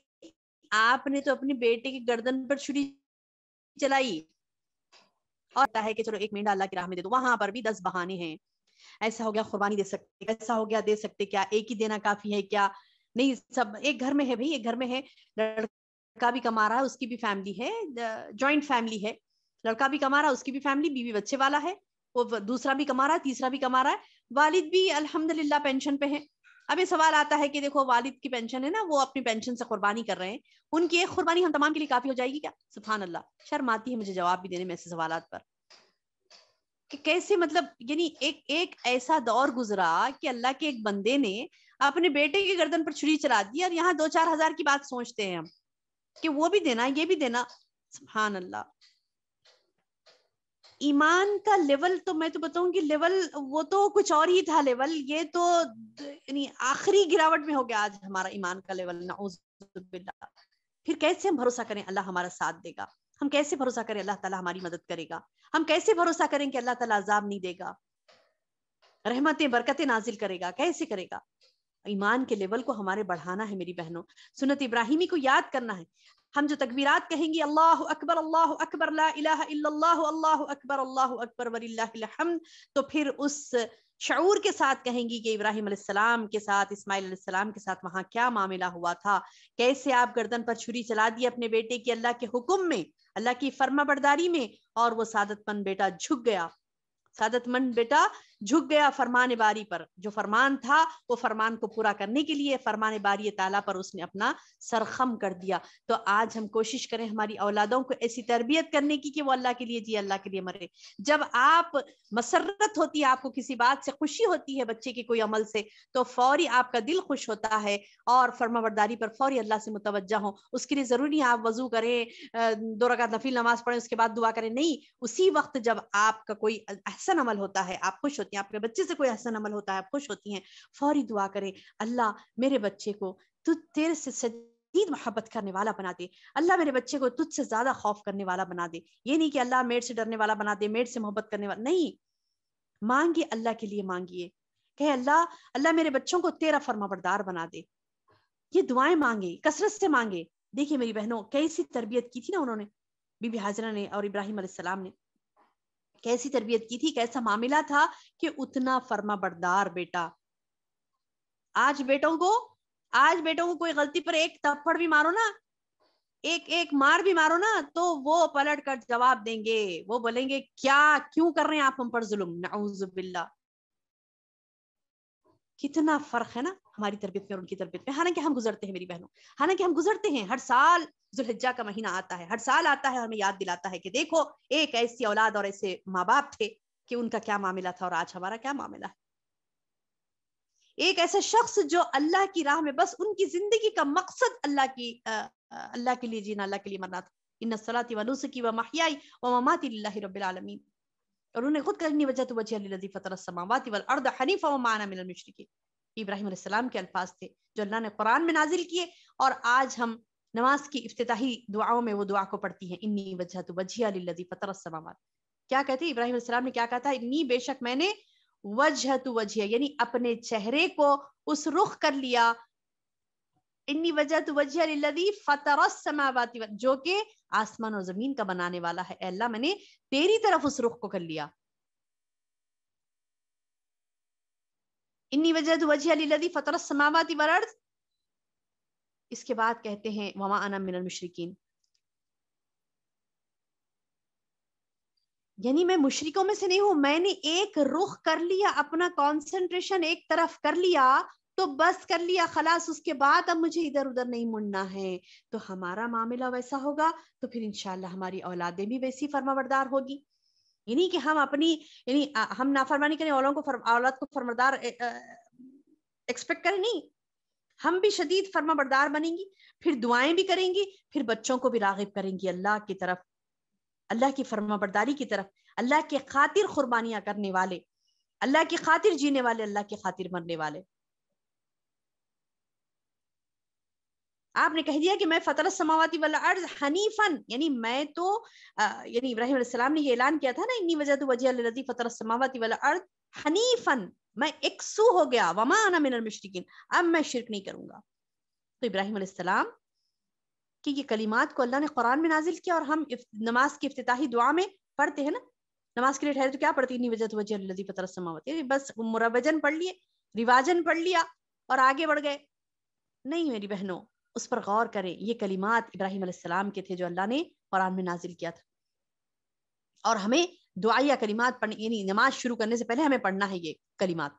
آپ نے تو اپنے بیٹے کی گردن پر چھری چلائی اور ہے کہ چلو ایک مینڈا اللہ کی راہ میں دے دو. وہاں پر بھی 10 بہانے ہیں. ایسا ہو گیا قربانی دے سکتے، ایسا ہو گیا دے سکتے، کیا ایک ہی دینا کافی ہے کیا؟ نہیں، سب ایک گھر میں ہے بھائی، ایک گھر میں ہے، لڑکا بھی کما رہا ہے، اس کی بھی فیملی ہے، جوائنٹ فیملی ہے، لڑکا بھی کما رہا ہے، اس کی بھی فیملی، بیوی بچے والا ہے، وہ دوسرا بھی کما رہا ہے، تیسرا بھی کما رہا ہے، والد بھی الحمدللہ پینشن پہ ہے. اب یہ سوال آتا ہے کہ دیکھو والد کی پینشن ہے نا، وہ اپنی پینشن سے قربانی کر رہے ہیں، ان کی ایک قربانی ہم تمام کے لیے کافی ہو جائے گی کیا؟ سبحان اللہ. شرم آتی ہے مجھے جواب بھی دینے میں ایسے سوالات پر کہ کیسے، مطلب یعنی ایک ایسا دور گزرا کہ اللہ کے ایک بندے نے اپنے بیٹے کی گردن پر چھری چلا دی، اور یہاں 2-4 ہزار کی بات سوچتے ہیں ہم کہ وہ بھی دینا یہ بھی دینا. سبحان اللہ. ایمان کا لیول تو میں تو بتاؤں گی، لیول وہ تو کچھ اور ہی تھا لیول، یہ تو یعنی آخری گراوٹ میں ہو گیا آج ہمارا ایمان کا لیول، نعوذ باللہ. پھر کیسے ہم بھروسہ کریں اللہ ہمارا ساتھ دے گا؟ ہم کیسے بھروسہ کریں اللہ تعالیٰ ہماری مدد کرے گا؟ ہم کیسے بھروسہ کریں کہ اللہ تعالیٰ عذاب نہیں دے گا، رحمتیں برکتیں نازل کرے گا؟ کیسے کرے گا؟ ایمان کے لیول کو ہمارے بڑھانا ہے میری بہنوں، سنت ابراہیمی کو یاد کرنا ہے. ہم جو تکبیرات کہیں گے، اللہ اکبر لا الہ الا اللہ اللہ اکبر وللہ الحمد، تو پھر اس شعور کے ساتھ کہیں گی کہ ابراہیم علیہ السلام کے ساتھ، اسماعیل علیہ السلام کے ساتھ وہاں کیا معاملہ ہوا تھا، کیسے آپ گردن پر چھری چلا دی اپنے بیٹے کی اللہ کے حکم میں، اللہ کی فرما برداری میں، اور وہ سعادت مند بیٹا جھک گیا، سعادت مند بیٹا جھک گیا فرمان باری پر. جو فرمان تھا وہ فرمان کو پورا کرنے کے لیے فرمان باری تعالیٰ پر اس نے اپنا سر خم کر دیا. تو آج ہم کوشش کریں ہماری اولادوں کو ایسی تربیت کرنے کی کہ وہ اللہ کے لیے جی، اللہ کے لیے مرے. جب آپ مسرت ہوتی ہے، آپ کو کسی بات سے خوشی ہوتی ہے بچے کے کوئی عمل سے، تو فوری آپ کا دل خوش ہوتا ہے اور فرما برداری پر فوری اللہ سے متوجہ ہوں. اس کے لیے ضروری ہے آپ وضو کریں، 2 رکعت نفل نماز پڑھیں، اس کے بعد دعا کریں، نہیں. اسی وقت جب آپ کا کوئی احسن عمل ہوتا ہے آپ خوش ہوتی ہیں، آپ کے بچے سے کوئی احسن عمل ہوتا ہے آپ خوش ہوتی ہیں، فوری دعا کریں، اللہ میرے بچے کو تو تیرے سے شدید محبت کرنے والا بنا دے، اللہ میرے بچے کو تجھ سے زیادہ خوف کرنے والا بنا دے. یہ نہیں کہ اللہ میرے سے ڈرنے والا بنا دے، میرے سے محبت کرنے والا نہیں. مانگیے، اللہ کے لیے مانگیے کہ اللہ میرے بچوں کو تیرا فرما بردار بنا دے. یہ دعائیں مانگے، کثرت سے مانگے. دیکھیے میری بہنوں کیسی تربیت کی تھی نا انہوں نے، بی بی ہاجرہ نے اور ابراہیم علیہ السلام نے کیسی تربیت کی تھی، کیسا معاملہ تھا کہ اتنا فرما بردار بیٹا. آج بیٹوں کو کوئی غلطی پر ایک تھپڑ بھی مارو نا، ایک مار بھی مارو نا، تو وہ پلٹ کر جواب دیں گے، وہ بولیں گے کیوں کر رہے ہیں آپ ہم پر ظلم، نعوذ باللہ. کتنا فرق ہے نا ہماری تربیت میں اور ان کی تربیت میں. حالانکہ ہم گزرتے ہیں میری بہنوں، حالانکہ ہم گزرتے ہیں، ہر سال ذوالحجہ کا مہینہ آتا ہے، ہر سال آتا ہے، ہمیں یاد دلاتا ہے کہ دیکھو ایک ایسی اولاد اور ایسے ماں باپ تھے کہ ان کا کیا معاملہ تھا اور آج ہمارا کیا معاملہ ہے. ایک ایسا شخص جو اللہ کی راہ میں بس ان کی زندگی کا مقصد اللہ کے لیے جینا، اللہ کے لیے مرنا تھا. ان صلاتی و نسکی و محیائی و مماتی للہ رب العالمین. اور انہیں خود کرنی وجہ تو وجہ للذی فطر السماوات والارض حنیفا وما انا من المشرکین. ابراہیم علیہ السلام کے الفاظ تھے جو اللہ نے قرآن میں نازل کیے، اور آج ہم نماز کی افتتاحی دعاؤں میں وہ دعا کو پڑھتی ہیں، انی وجہت وجہی للذی فطر السماوات. کیا کہتے ابراہیم علیہ السلام نے کیا کہا تھا؟ انی بے شک میں نے وجہت وجہ یعنی اپنے چہرے کو اس رخ کر لیا، انی وجہت وجہ للذی فطر السماوات جو کہ آسمان اور زمین کا بنانے والا ہے، اے اللہ میں نے تیری طرف اس رخ کو کر لیا. انی وجہت وجہ للذی فطر السماوات والارض. اس کے بعد کہتے ہیں وما انا من المشرکین، یعنی میں مشرکوں میں سے نہیں ہوں. میں نے ایک رخ کر لیا، اپنا کانسنٹریشن ایک طرف کر لیا تو بس کر لیا خلاص، اس کے بعد اب مجھے ادھر ادھر نہیں مڑنا ہے. تو ہمارا معاملہ ویسا ہوگا تو پھر انشاءاللہ ہماری اولادیں بھی ویسی فرما بردار ہوگی. یعنی کہ ہم اپنی یعنی ہم نافرمانی کریں اولاد کو فرماردار ایکسپیکٹ کریں، نہیں، ہم بھی شدید فرما بردار بنیں گی، پھر دعائیں بھی کریں گی، پھر بچوں کو بھی راغب کریں گی اللہ کی طرف، اللہ کی فرما برداری کی طرف، اللہ کی خاطر قربانیاں کرنے والے، اللہ کی خاطر جینے والے، اللہ کی خاطر مرنے والے. آپ نے کہہ دیا کہ میں فطر السماوات والارض حنیفن، یعنی میں تو یعنی ابراہیم علیہ السلام نے یہ اعلان کیا تھا نا، انی وجہت وجہ للذی فطر السماوات والارض حنیفن، میں یکسو ہو گیا، وما انا من المشرکین، اب میں شرک نہیں کروں گا. تو ابراہیم علیہ السلام کہ یہ کلمات کو اللہ نے قرآن میں نازل کیا، اور ہم نماز کی افتتاحی دعا میں پڑھتے ہیں نا، نماز کے لیے ٹھہرے تو کیا پڑھتی؟ انی وجہت وجہ للذی فطر السماوات، بس مروجن پڑھ لیے، رواجن پڑھ لیا اور آگے بڑھ گئے. نہیں میری بہنوں، اس پر غور کریں. یہ کلمات ابراہیم علیہ السلام کے تھے جو اللہ نے قرآن میں نازل کیا تھا، اور ہمیں دعائیہ کلمات پڑھنے، یعنی نماز شروع کرنے سے پہلے ہمیں پڑھنا ہے یہ کلمات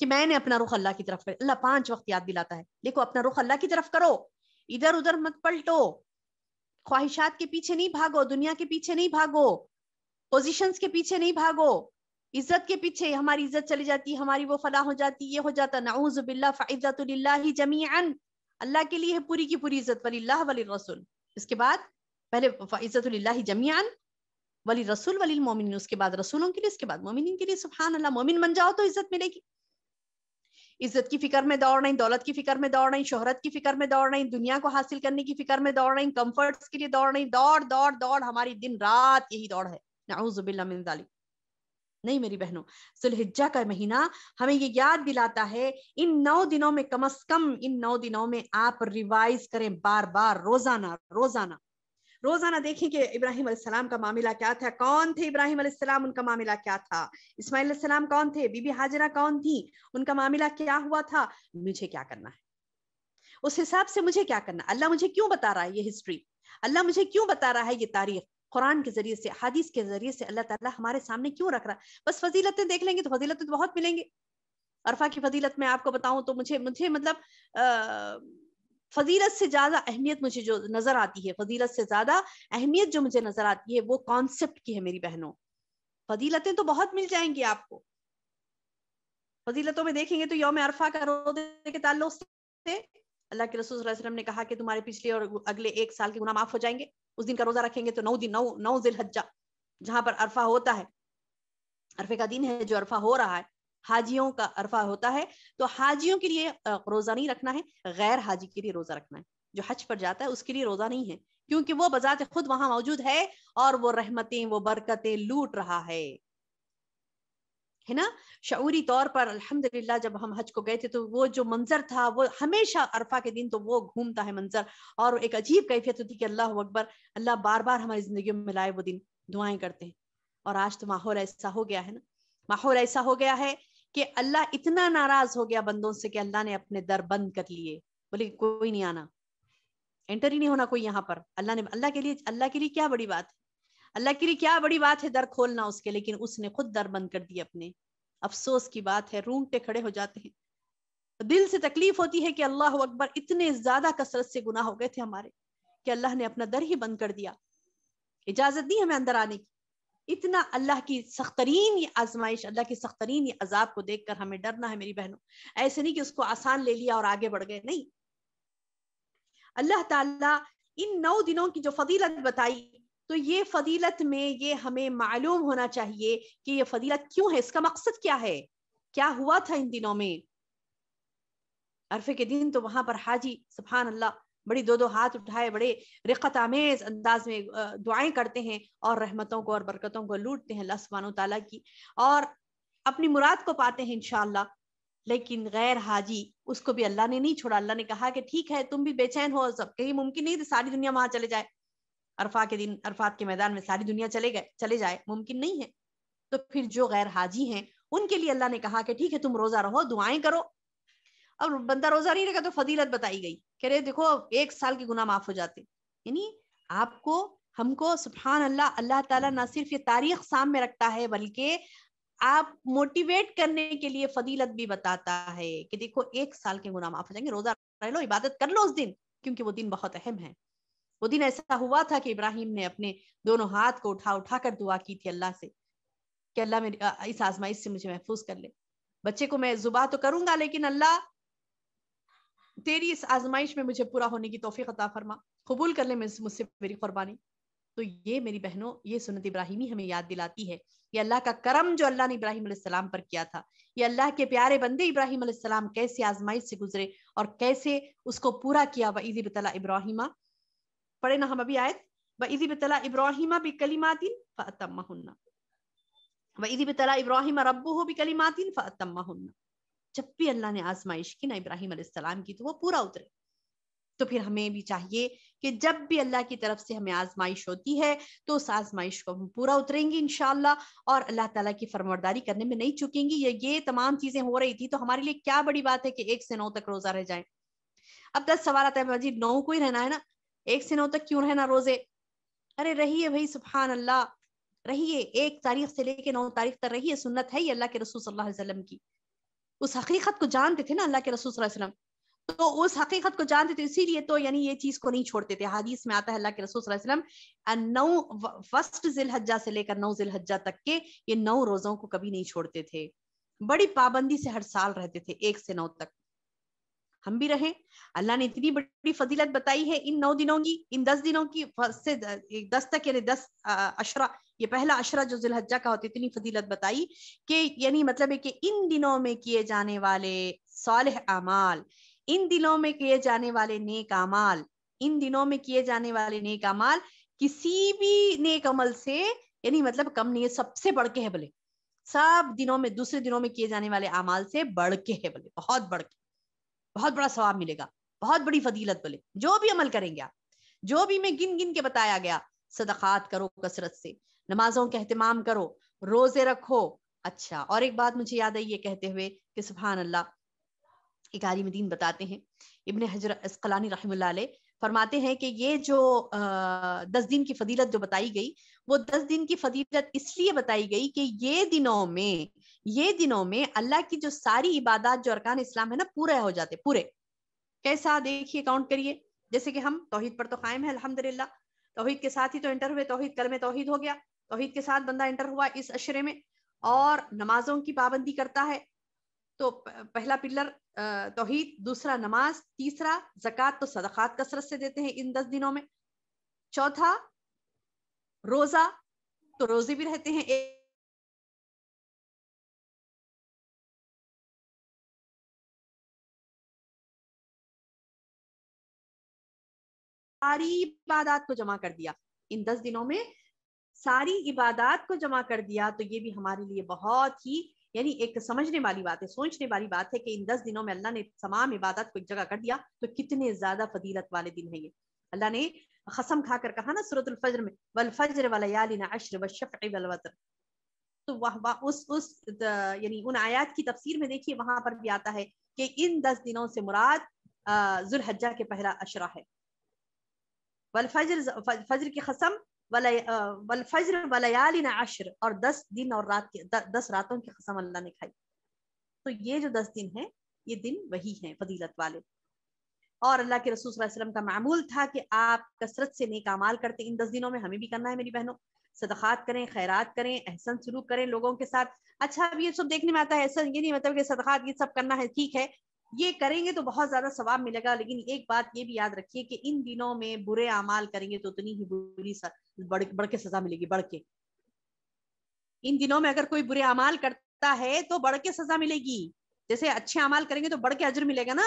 کہ میں نے اپنا رخ اللہ کی طرف کر. اللہ 5 وقت یاد دلاتا ہے، دیکھو اپنا رخ اللہ کی طرف کرو، ادھر ادھر مت پلٹو، خواہشات کے پیچھے نہیں بھاگو، دنیا کے پیچھے نہیں بھاگو، پوزیشنز کے پیچھے نہیں بھاگو، عزت کے پیچھے ہماری عزت چلی جاتی، ہماری وہ فلاح ہو جاتی، یہ ہو جاتا. نعوذ باللہ، فعزت للہ جمیعا، اللہ کے لیے ہے پوری کی پوری عزت، وللہ وللرسول. اس کے بعد پہلے فعزت للہ جمیعا وللرسول وللمؤمنین، اس کے بعد رسولوں کے لیے، اس کے بعد مومنین کے لیے. سبحان اللہ، مومن بن جاؤ تو عزت ملے گی. عزت کی فکر میں دوڑ نہیں، دولت کی فکر میں دوڑ نہیں، شہرت کی فکر میں دوڑ نہیں، دنیا کو حاصل کرنے کی فکر میں دوڑ نہیں، کمفرٹس کے لیے دوڑ نہیں، دوڑ دوڑ دوڑ، ہماری دن رات یہی دوڑ ہے. نعوذ باللہ من ذالک. نہیں میری بہنوں، ذوالحجہ کا مہینہ ہمیں یہ یاد دلاتا ہے، ان 9 دنوں میں کم از کم ان 9 دنوں میں آپ ریوائز کریں بار بار، روزانہ روزانہ روزانہ دیکھیں کہ ابراہیم علیہ السلام کا معاملہ کیا تھا، کون تھے ابراہیم علیہ السلام، ان کا معاملہ کیا تھا، اسماعیل علیہ السلام کون تھے، بی بی ہاجرہ کون تھی، ان کا معاملہ کیا ہوا تھا، مجھے کیا کرنا ہے، اس حساب سے مجھے کیا کرنا. اللہ مجھے کیوں بتا رہا ہے یہ ہسٹری، اللہ مجھے کیوں بتا رہا ہے یہ تاریخ، قرآن کے ذریعے سے، حدیث کے ذریعے سے اللہ تعالیٰ ہمارے سامنے کیوں رکھ رہا ہے. بس فضیلتیں دیکھ لیں گے تو فضیلتیں تو بہت ملیں گے. عرفہ کی فضیلت میں آپ کو بتاؤں تو مجھے مطلب فضیلت سے زیادہ اہمیت مجھے جو نظر آتی ہے، فضیلت سے زیادہ اہمیت جو مجھے نظر آتی ہے وہ کانسیپٹ کی ہے میری بہنوں. فضیلتیں تو بہت مل جائیں گی آپ کو. فضیلتوں میں دیکھیں گے تو یوم عرفہ کا روزے کے تعلق سے اللہ کے رسول صلی اللہ علیہ وسلم نے کہا کہ تمہارے پچھلے اور اگلے 1 سال کے گناہ معاف ہو جائیں گے. اس دن کا روزہ رکھیں گے تو 9 دن 9 ذی الحجہ جہاں پر عرفہ ہوتا ہے، عرفے کا دن ہے جو عرفہ ہو رہا ہے، حاجیوں کا عرفہ ہوتا ہے، تو حاجیوں کے لیے روزہ نہیں رکھنا ہے، غیر حاجی کے لیے روزہ رکھنا ہے. جو حج پر جاتا ہے اس کے لیے روزہ نہیں ہے، کیونکہ وہ بذات خود وہاں موجود ہے اور وہ رحمتیں وہ برکتیں لوٹ رہا ہے نا. شعوری طور پر الحمدللہ جب ہم حج کو گئے تھے تو وہ جو منظر تھا، وہ ہمیشہ عرفہ کے دن تو وہ گھومتا ہے منظر، اور ایک عجیب کیفیت ہوتی کہ اللہ اکبر، اللہ بار بار ہماری زندگیوں میں لائے وہ دن، دعائیں کرتے ہیں. اور آج تو ماحول ایسا ہو گیا ہے نا، ماحول ایسا ہو گیا ہے کہ اللہ اتنا ناراض ہو گیا بندوں سے کہ اللہ نے اپنے در بند کر لیے، بولے کوئی نہیں آنا، انٹر ہی نہیں ہونا کوئی یہاں پر. اللہ کے لیے کیا بڑی بات ہے، اللہ کے لیے کیا بڑی بات ہے در کھولنا اس کے، لیکن اس نے خود در بند کر دی اپنے. افسوس کی بات ہے، رونگٹے کھڑے ہو جاتے ہیں، دل سے تکلیف ہوتی ہے کہ اللہ اکبر، اتنے زیادہ کثرت سے گناہ ہو گئے تھے ہمارے کہ اللہ نے اپنا در ہی بند کر دیا، اجازت نہیں ہمیں اندر آنے کی. اتنا اللہ کی سخت ترین یہ آزمائش، اللہ کی سخت ترین یہ عذاب کو دیکھ کر ہمیں ڈرنا ہے میری بہنوں. ایسے نہیں کہ اس کو آسان لے لیا اور آگے بڑھ گئے، نہیں. اللہ تعالیٰ ان 9 دنوں کی جو فضیلت بتائی، تو یہ فضیلت میں یہ ہمیں معلوم ہونا چاہیے کہ یہ فضیلت کیوں ہے، اس کا مقصد کیا ہے، کیا ہوا تھا ان دنوں میں. عرفے کے دن تو وہاں پر حاجی سبحان اللہ بڑی دو ہاتھ اٹھائے بڑے رقت آمیز انداز میں دعائیں کرتے ہیں اور رحمتوں کو اور برکتوں کو لوٹتے ہیں اللہ سبحانہ تعالیٰ کی، اور اپنی مراد کو پاتے ہیں انشاءاللہ۔ لیکن غیر حاجی اس کو بھی اللہ نے نہیں چھوڑا، اللہ نے کہا کہ ٹھیک ہے تم بھی بے چین ہو، سب کہیں ممکن نہیں ساری دنیا وہاں چلے جائے، عرفات کے دن عرفات کے میدان میں ساری دنیا چلے جائے، ممکن نہیں ہے۔ تو پھر جو غیر حاجی ہیں ان کے لیے اللہ نے کہا کہ ٹھیک ہے تم روزہ رہو، دعائیں کرو۔ اور بندہ روزہ نہیں رکھا تو فضیلت بتائی گئی کہ رے دیکھو 1 سال کے گناہ معاف ہو جاتے۔ یعنی آپ کو ہم کو سبحان اللہ، اللہ تعالیٰ نہ صرف یہ تاریخ سامنے رکھتا ہے بلکہ آپ موٹیویٹ کرنے کے لیے فضیلت بھی بتاتا ہے کہ دیکھو 1 سال کے گناہ معاف ہو جائیں گے، روزہ رہ لو، عبادت کر لو اس دن، کیونکہ وہ دن بہت اہم ہے۔ وہ دن ایسا ہوا تھا کہ ابراہیم نے اپنے دونوں ہاتھ کو اٹھا کر دعا کی تھی اللہ سے کہ اللہ میری اس آزمائش سے مجھے محفوظ کر لے، بچے کو میں ذبح تو کروں گا لیکن اللہ تیری اس آزمائش میں مجھے پورا ہونے کی توفیق عطا فرما، قبول کر لے مجھ سے میری قربانی۔ تو یہ میری بہنوں، یہ سنت ابراہیمی ہمیں یاد دلاتی ہے، یہ اللہ کا کرم جو اللہ نے ابراہیم علیہ السلام پر کیا تھا، یہ اللہ کے پیارے بندے ابراہیم علیہ السلام کیسے آزمائش سے گزرے اور کیسے اس کو پورا کیا۔ وَإِذِ ابْتَلَىٰ إِبْرَاهِيمَ، پڑھے نا ہم ابھی آیت، وَإِذِ ابْتَلَىٰ إِبْرَاهِيمَ بِكَلِمَاتٍ فَأَتَمَّهُنَّ وَإِذِ ابْتَلَىٰ إِبْرَاهِيمَ رَبُّهُ بِكَلِمَاتٍ فَأَتَمَّهُنَّ۔ جب بھی اللہ نے آزمائش کی نا ابراہیم علیہ السلام کی تو وہ پورا اترے۔ تو پھر ہمیں بھی چاہیے کہ جب بھی اللہ کی طرف سے ہمیں آزمائش ہوتی ہے تو اس آزمائش کو ہم پورا اتریں گے انشاءاللہ، اور اللہ تعالیٰ کی فرمانبرداری کرنے میں نہیں چکیں گی۔ یہ تمام چیزیں ہو رہی تھی تو ہمارے لیے کیا بڑی بات ہے کہ 1 سے 9 تک روزہ رہ جائیں۔ اب 10 سوال آتا ہے، جی 9 کو ہی رہنا ہے نا، 1 سے 9 تک کیوں رہنا روزے؟ ارے رہیے بھائی، سبحان اللہ، رہیے 1 تاریخ سے لے کے 9 تاریخ تک رہیے، سنت ہے یہ اللہ کے رسول صلی اللہ علیہ وسلم کی۔ اس حقیقت کو جانتے تھے نا اللہ کے رسول صلی اللہ علیہ وسلم، تو اس حقیقت کو جانتے تھے، اسی لیے تو یعنی یہ چیز کو نہیں چھوڑتے تھے۔ حدیث میں آتا ہے اللہ کے رسول صلی اللہ علیہ وسلم 9 فرسٹ ذی الحجہ سے لے کر 9 ذی الحجہ تک کے یہ 9 روزوں کو کبھی نہیں چھوڑتے تھے، بڑی پابندی سے ہر سال رہتے تھے 1 سے 9 تک۔ ہم بھی رہیں، اللہ نے اتنی بڑی فضیلت بتائی ہے ان 9 دنوں کی، ان 10 دنوں کی سے 10 تک، یعنی 10 عشرہ، یہ پہلا عشرہ جو ذی الحجہ کا ہوتا ہے، اتنی فضیلت بتائی کہ یعنی مطلب ہے کہ ان دنوں میں کیے جانے والے صالح اعمال، ان دنوں میں کیے جانے والے نیک اعمال، ان دنوں میں کیے جانے والے نیک اعمال کسی بھی نیک عمل سے یعنی مطلب کم نہیں ہے، سب سے بڑھ کے ہے بلے، سب دنوں میں دوسرے دنوں میں کیے جانے والے اعمال سے بڑھ کے ہے بلے، بہت بڑھ کے، بہت بڑا ثواب ملے گا، بہت بڑی فضیلت بلے جو بھی عمل کریں گے آپ، جو بھی میں گن کے بتایا گیا، صدقات کرو کثرت سے، نمازوں کا اہتمام کرو، روزے رکھو۔ اچھا، اور ایک بات مجھے یاد آئی یہ کہتے ہوئے کہ سبحان اللہ، ایک عالم دین بتاتے ہیں ابن حجر عسقلانی رحمہ اللہ علیہ، فرماتے ہیں کہ یہ جو 10 دن کی فضیلت جو بتائی گئی، وہ 10 دن کی فضیلت اس لیے بتائی گئی کہ یہ دنوں میں اللہ کی جو ساری عبادات جو ارکان اسلام ہے نا پورے ہو جاتے، پورے کیسا دیکھیے کاؤنٹ کریے، جیسے کہ ہم توحید پر تو قائم ہے الحمدللہ، توحید کے ساتھ ہی تو انٹر ہوئے، توحید کلمہ توحید ہو گیا، توحید کے ساتھ بندہ انٹر ہوا اس عشرے میں، اور نمازوں کی پابندی کرتا ہے، تو پہلا پلر توحید، دوسرا نماز، تیسرا زکوٰۃ، تو صدقات کثرت سے دیتے ہیں ان 10 دنوں میں، چوتھا روزہ، تو روزے بھی رہتے ہیں ساری عبادات کو جمع کر دیا ان 10 دنوں میں، ساری عبادات کو جمع کر دیا، تو یہ بھی ہمارے لیے بہت ہی یعنی ایک سمجھنے والی بات ہے، سوچنے والی بات ہے کہ ان 10 دنوں میں اللہ نے تمام عبادات کو ایک جگہ کر دیا، تو کتنے زیادہ فضیلت والے دن ہیں یہ۔ اللہ نے قسم کھا کر کہا نا سورۃ الفجر میں، والفجر وليال عشر والشفع والوتر، تو اس یعنی ان آیات کی تفسیر میں دیکھیے وہاں پر بھی آتا ہے کہ ان 10 دنوں سے مراد ذو الحجہ کے پہلا عشرہ ہے، والفجر، فجر کی قسم، والفجر ولیال عشر، اور 10 دن اور رات کے 10 راتوں کی قسم اللہ نے کھائی۔ تو یہ جو 10 دن ہیں یہ دن وہی ہیں فضیلت والے، اور اللہ کے رسول صلی اللہ علیہ وسلم کا معمول تھا کہ آپ کثرت سے نیک اعمال کرتے ان 10 دنوں میں، ہمیں بھی کرنا ہے میری بہنوں، صدقات کریں، خیرات کریں، احسن سلوک کریں لوگوں کے ساتھ۔ اچھا اب یہ سب دیکھنے میں آتا ہے، ایسا یہ نہیں مطلب کہ صدقات یہ سب کرنا ہے، ٹھیک ہے یہ کریں گے تو بہت زیادہ ثواب ملے گا، لیکن ایک بات یہ بھی یاد رکھیے کہ ان دنوں میں برے اعمال کریں گے تو اتنی ہی بری بڑھ کے سزا ملے گی، بڑھ کے۔ ان دنوں میں اگر کوئی برے اعمال کرتا ہے تو بڑھ کے سزا ملے گی، جیسے اچھے اعمال کریں گے تو بڑھ کے اجر ملے گا نا،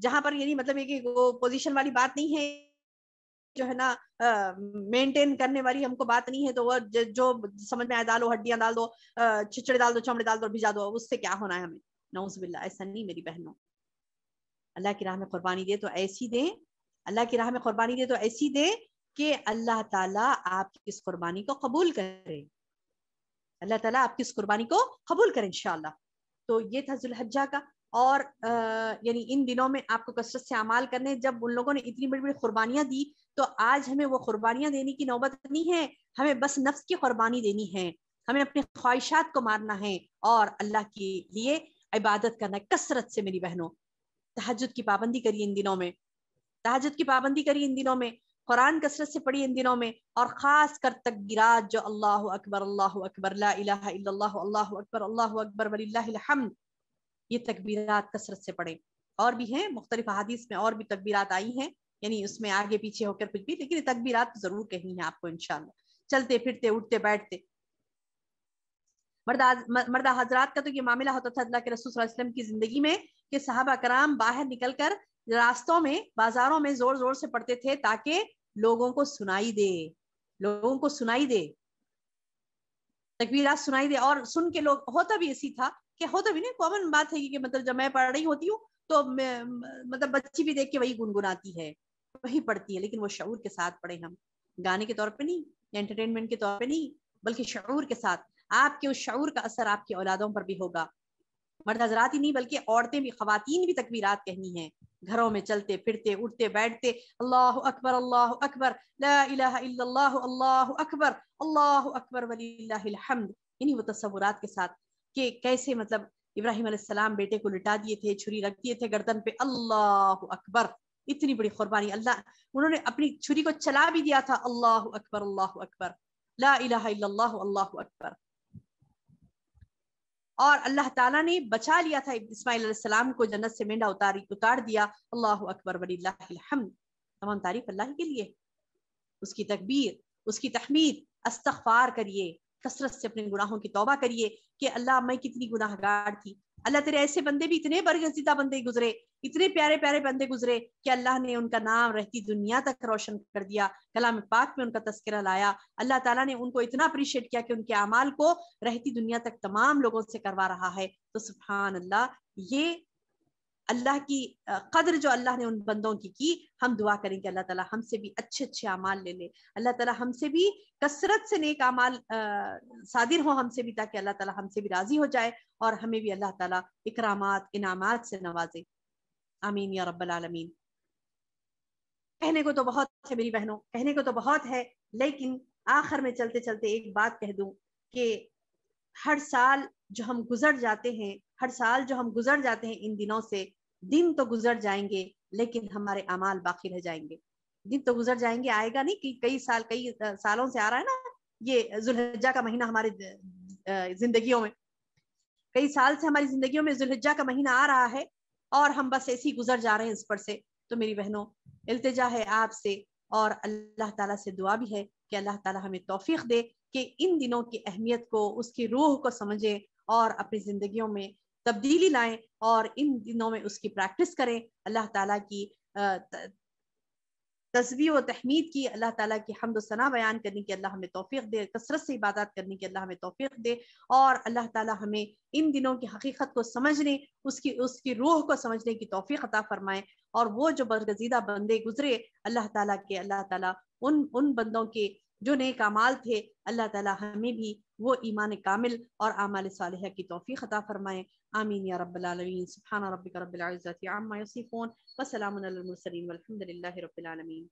جہاں پر یعنی مطلب یہ کہ وہ پوزیشن والی بات نہیں ہے جو ہے نا مینٹین کرنے والی ہم کو بات نہیں ہے، تو وہ جو سمجھ میں آئے ڈالو، ہڈیاں ڈال دو، چھچڑے ڈال دو، چمڑے ڈال دو، بھجا دو، اس سے کیا ہونا ہے ہمیں، نعوذ باللہ، ایسا نہیں میری بہنوں. اللہ کی راہ میں قربانی دے تو ایسی دیں، اللہ کی راہ میں قربانی دے تو ایسی دے کہ اللہ تعالیٰ آپ کی اس قربانی کو قبول کرے، اللہ تعالیٰ آپ کی اس قربانی کو قبول کرے انشاءاللہ. تو یہ تھا ذوالحجہ کا. اور یعنی ان دنوں میں آپ کو کثرت سے اعمال کرنے، جب ان لوگوں نے اتنی بڑی بڑی قربانیاں دی تو آج ہمیں وہ قربانیاں دینے کی نوبت نہیں ہے، ہمیں بس نفس کی قربانی دینی ہے، ہمیں اپنے خواہشات کو مارنا ہے اور اللہ کے لیے عبادت کرنا ہے کثرت سے. میری بہنوں تہجد کی پابندی کریے ان دنوں میں، تہجد کی پابندی کریے ان دنوں میں، قرآن کثرت سے پڑھی ان دنوں میں، اور خاص کر تکبیرات جو اللہ اکبر اللہ اکبر لا الہ الا اللہ اللہ اکبر وللہ الحمد، یہ تکبیرات کثرت سے پڑھیں. اور بھی ہیں مختلف احادیث میں اور بھی تکبیرات آئی ہیں، یعنی اس میں آگے پیچھے ہو کر کچھ بھی، لیکن یہ تکبیرات ضرور کہنی ہے آپ کو انشاءاللہ، چلتے پھرتے اٹھتے بیٹھتے. مردہ حضرات کا تو یہ معاملہ ہوتا تھا اللہ کے رسول صلی اللہ علیہ وسلم کی زندگی میں کہ صحابہ کرام باہر نکل کر راستوں میں بازاروں میں زور زور سے پڑھتے تھے تاکہ لوگوں کو سنائی دے، لوگوں کو سنائی دے، تکبیرات سنائی دے. اور سن کے لوگ، ہوتا بھی ایسی تھا کہ ہوتا بھی نہیں، کامن بات ہے کہ مطلب جب میں پڑھ رہی ہوتی ہوں تو مطلب بچی بھی دیکھ کے وہی گنگناتی ہے، وہی پڑھتی ہے، لیکن وہ شعور کے ساتھ پڑھے، ہم گانے کے طور پہ نہیں یا انٹرٹینمنٹ کے طور پہ نہیں، بلکہ شعور کے ساتھ. آپ کے اس شعور کا اثر آپ کی اولادوں پر بھی ہوگا. مرد حضرات ہی نہیں بلکہ عورتیں بھی، خواتین بھی تکبیرات کہنی ہیں گھروں میں چلتے پھرتے اٹھتے بیٹھتے. اللہ اکبر لا الہ الا اللہ اللہ اکبر وللہ الحمد. یعنی وہ تصورات کے ساتھ کہ کیسے مطلب ابراہیم علیہ السلام بیٹے کو لٹا دیے تھے، چھری رکھ دیے تھے گردن پہ، اللہ اکبر، اتنی بڑی قربانی، اللہ انہوں نے اپنی چھری کو چلا بھی دیا تھا، اللہ اکبر لا الہ الا اللہ اللہ اکبر. اور اللہ تعالیٰ نے بچا لیا تھا اسماعیل علیہ السلام کو، جنت سے مینڈا اتار دیا. اللہ اکبر وللہ الحمد. تمام تعریف اللہ کے لیے. اس کی تکبیر، اس کی تحمید، استغفار کریے، کثرت سے اپنے گناہوں کی توبہ کریے کہ اللہ میں کتنی گناہ گار تھی، اللہ تیرے ایسے بندے بھی، اتنے برگزیدہ بندے گزرے، اتنے پیارے پیارے بندے گزرے کہ اللہ نے ان کا نام رہتی دنیا تک روشن کر دیا، کلام پاک میں ان کا تذکرہ لایا، اللہ تعالیٰ نے ان کو اتنا اپریشیٹ کیا کہ ان کے اعمال کو رہتی دنیا تک تمام لوگوں سے کروا رہا ہے. تو سبحان اللہ، یہ اللہ کی قدر جو اللہ نے ان بندوں کی ہم دعا کریں کہ اللہ تعالیٰ ہم سے بھی اچھے اچھے اعمال لے لے، اللہ تعالیٰ ہم سے بھی کثرت سے نیک اعمال صادر ہو ہم سے بھی، تاکہ اللہ تعالیٰ ہم سے بھی راضی ہو جائے اور ہمیں بھی اللہ تعالیٰ اکرامات انعامات سے نوازے. آمین یا رب العالمین. کہنے کو تو بہت ہے میری بہنوں، کہنے کو تو بہت ہے، لیکن آخر میں چلتے چلتے ایک بات کہہ دوں کہ ہر سال جو ہم گزر جاتے ہیں، ہر سال جو ہم گزر جاتے ہیں ان دنوں سے، دن تو گزر جائیں گے لیکن ہمارے اعمال باقی رہ جائیں گے. دن تو گزر جائیں گے، آئے گا نہیں کہ کئی سالوں سے آ رہا ہے نا یہ ذوالحجہ کا مہینہ ہمارے زندگیوں میں، کئی سال سے ہماری زندگیوں میں ذوالحجہ کا مہینہ آ رہا ہے اور ہم بس ایسے ہی گزر جا رہے ہیں اس پر سے. تو میری بہنوں التجا ہے آپ سے اور اللہ تعالیٰ سے دعا بھی ہے کہ اللہ تعالیٰ ہمیں توفیق دے کہ ان دنوں کی اہمیت کو، اس کی روح کو سمجھیں اور اپنی زندگیوں میں تبدیلی لائیں اور ان دنوں میں اس کی پریکٹس کریں. اللہ تعالیٰ کی تسبیح و تحمید کی، اللہ تعالیٰ کی حمد و ثنا بیان کرنے کی اللہ ہمیں توفیق دے، کثرت سے عبادات کرنے کی اللہ ہمیں توفیق دے، اور اللہ تعالیٰ ہمیں ان دنوں کی حقیقت کو سمجھنے، اس کی روح کو سمجھنے کی توفیق عطا فرمائے. اور وہ جو برگزیدہ بندے گزرے اللہ تعالیٰ کے، اللہ تعالیٰ ان بندوں کے جو نیک اعمال تھے، اللہ تعالیٰ ہمیں بھی وہ ایمان کامل اور اعمال صالحہ کی توفیق عطا فرمائے. آمین یا رب العالمین. سبحان ربک رب العزت عما یصفون وسلام علی المرسلین والحمد للہ رب العالمین.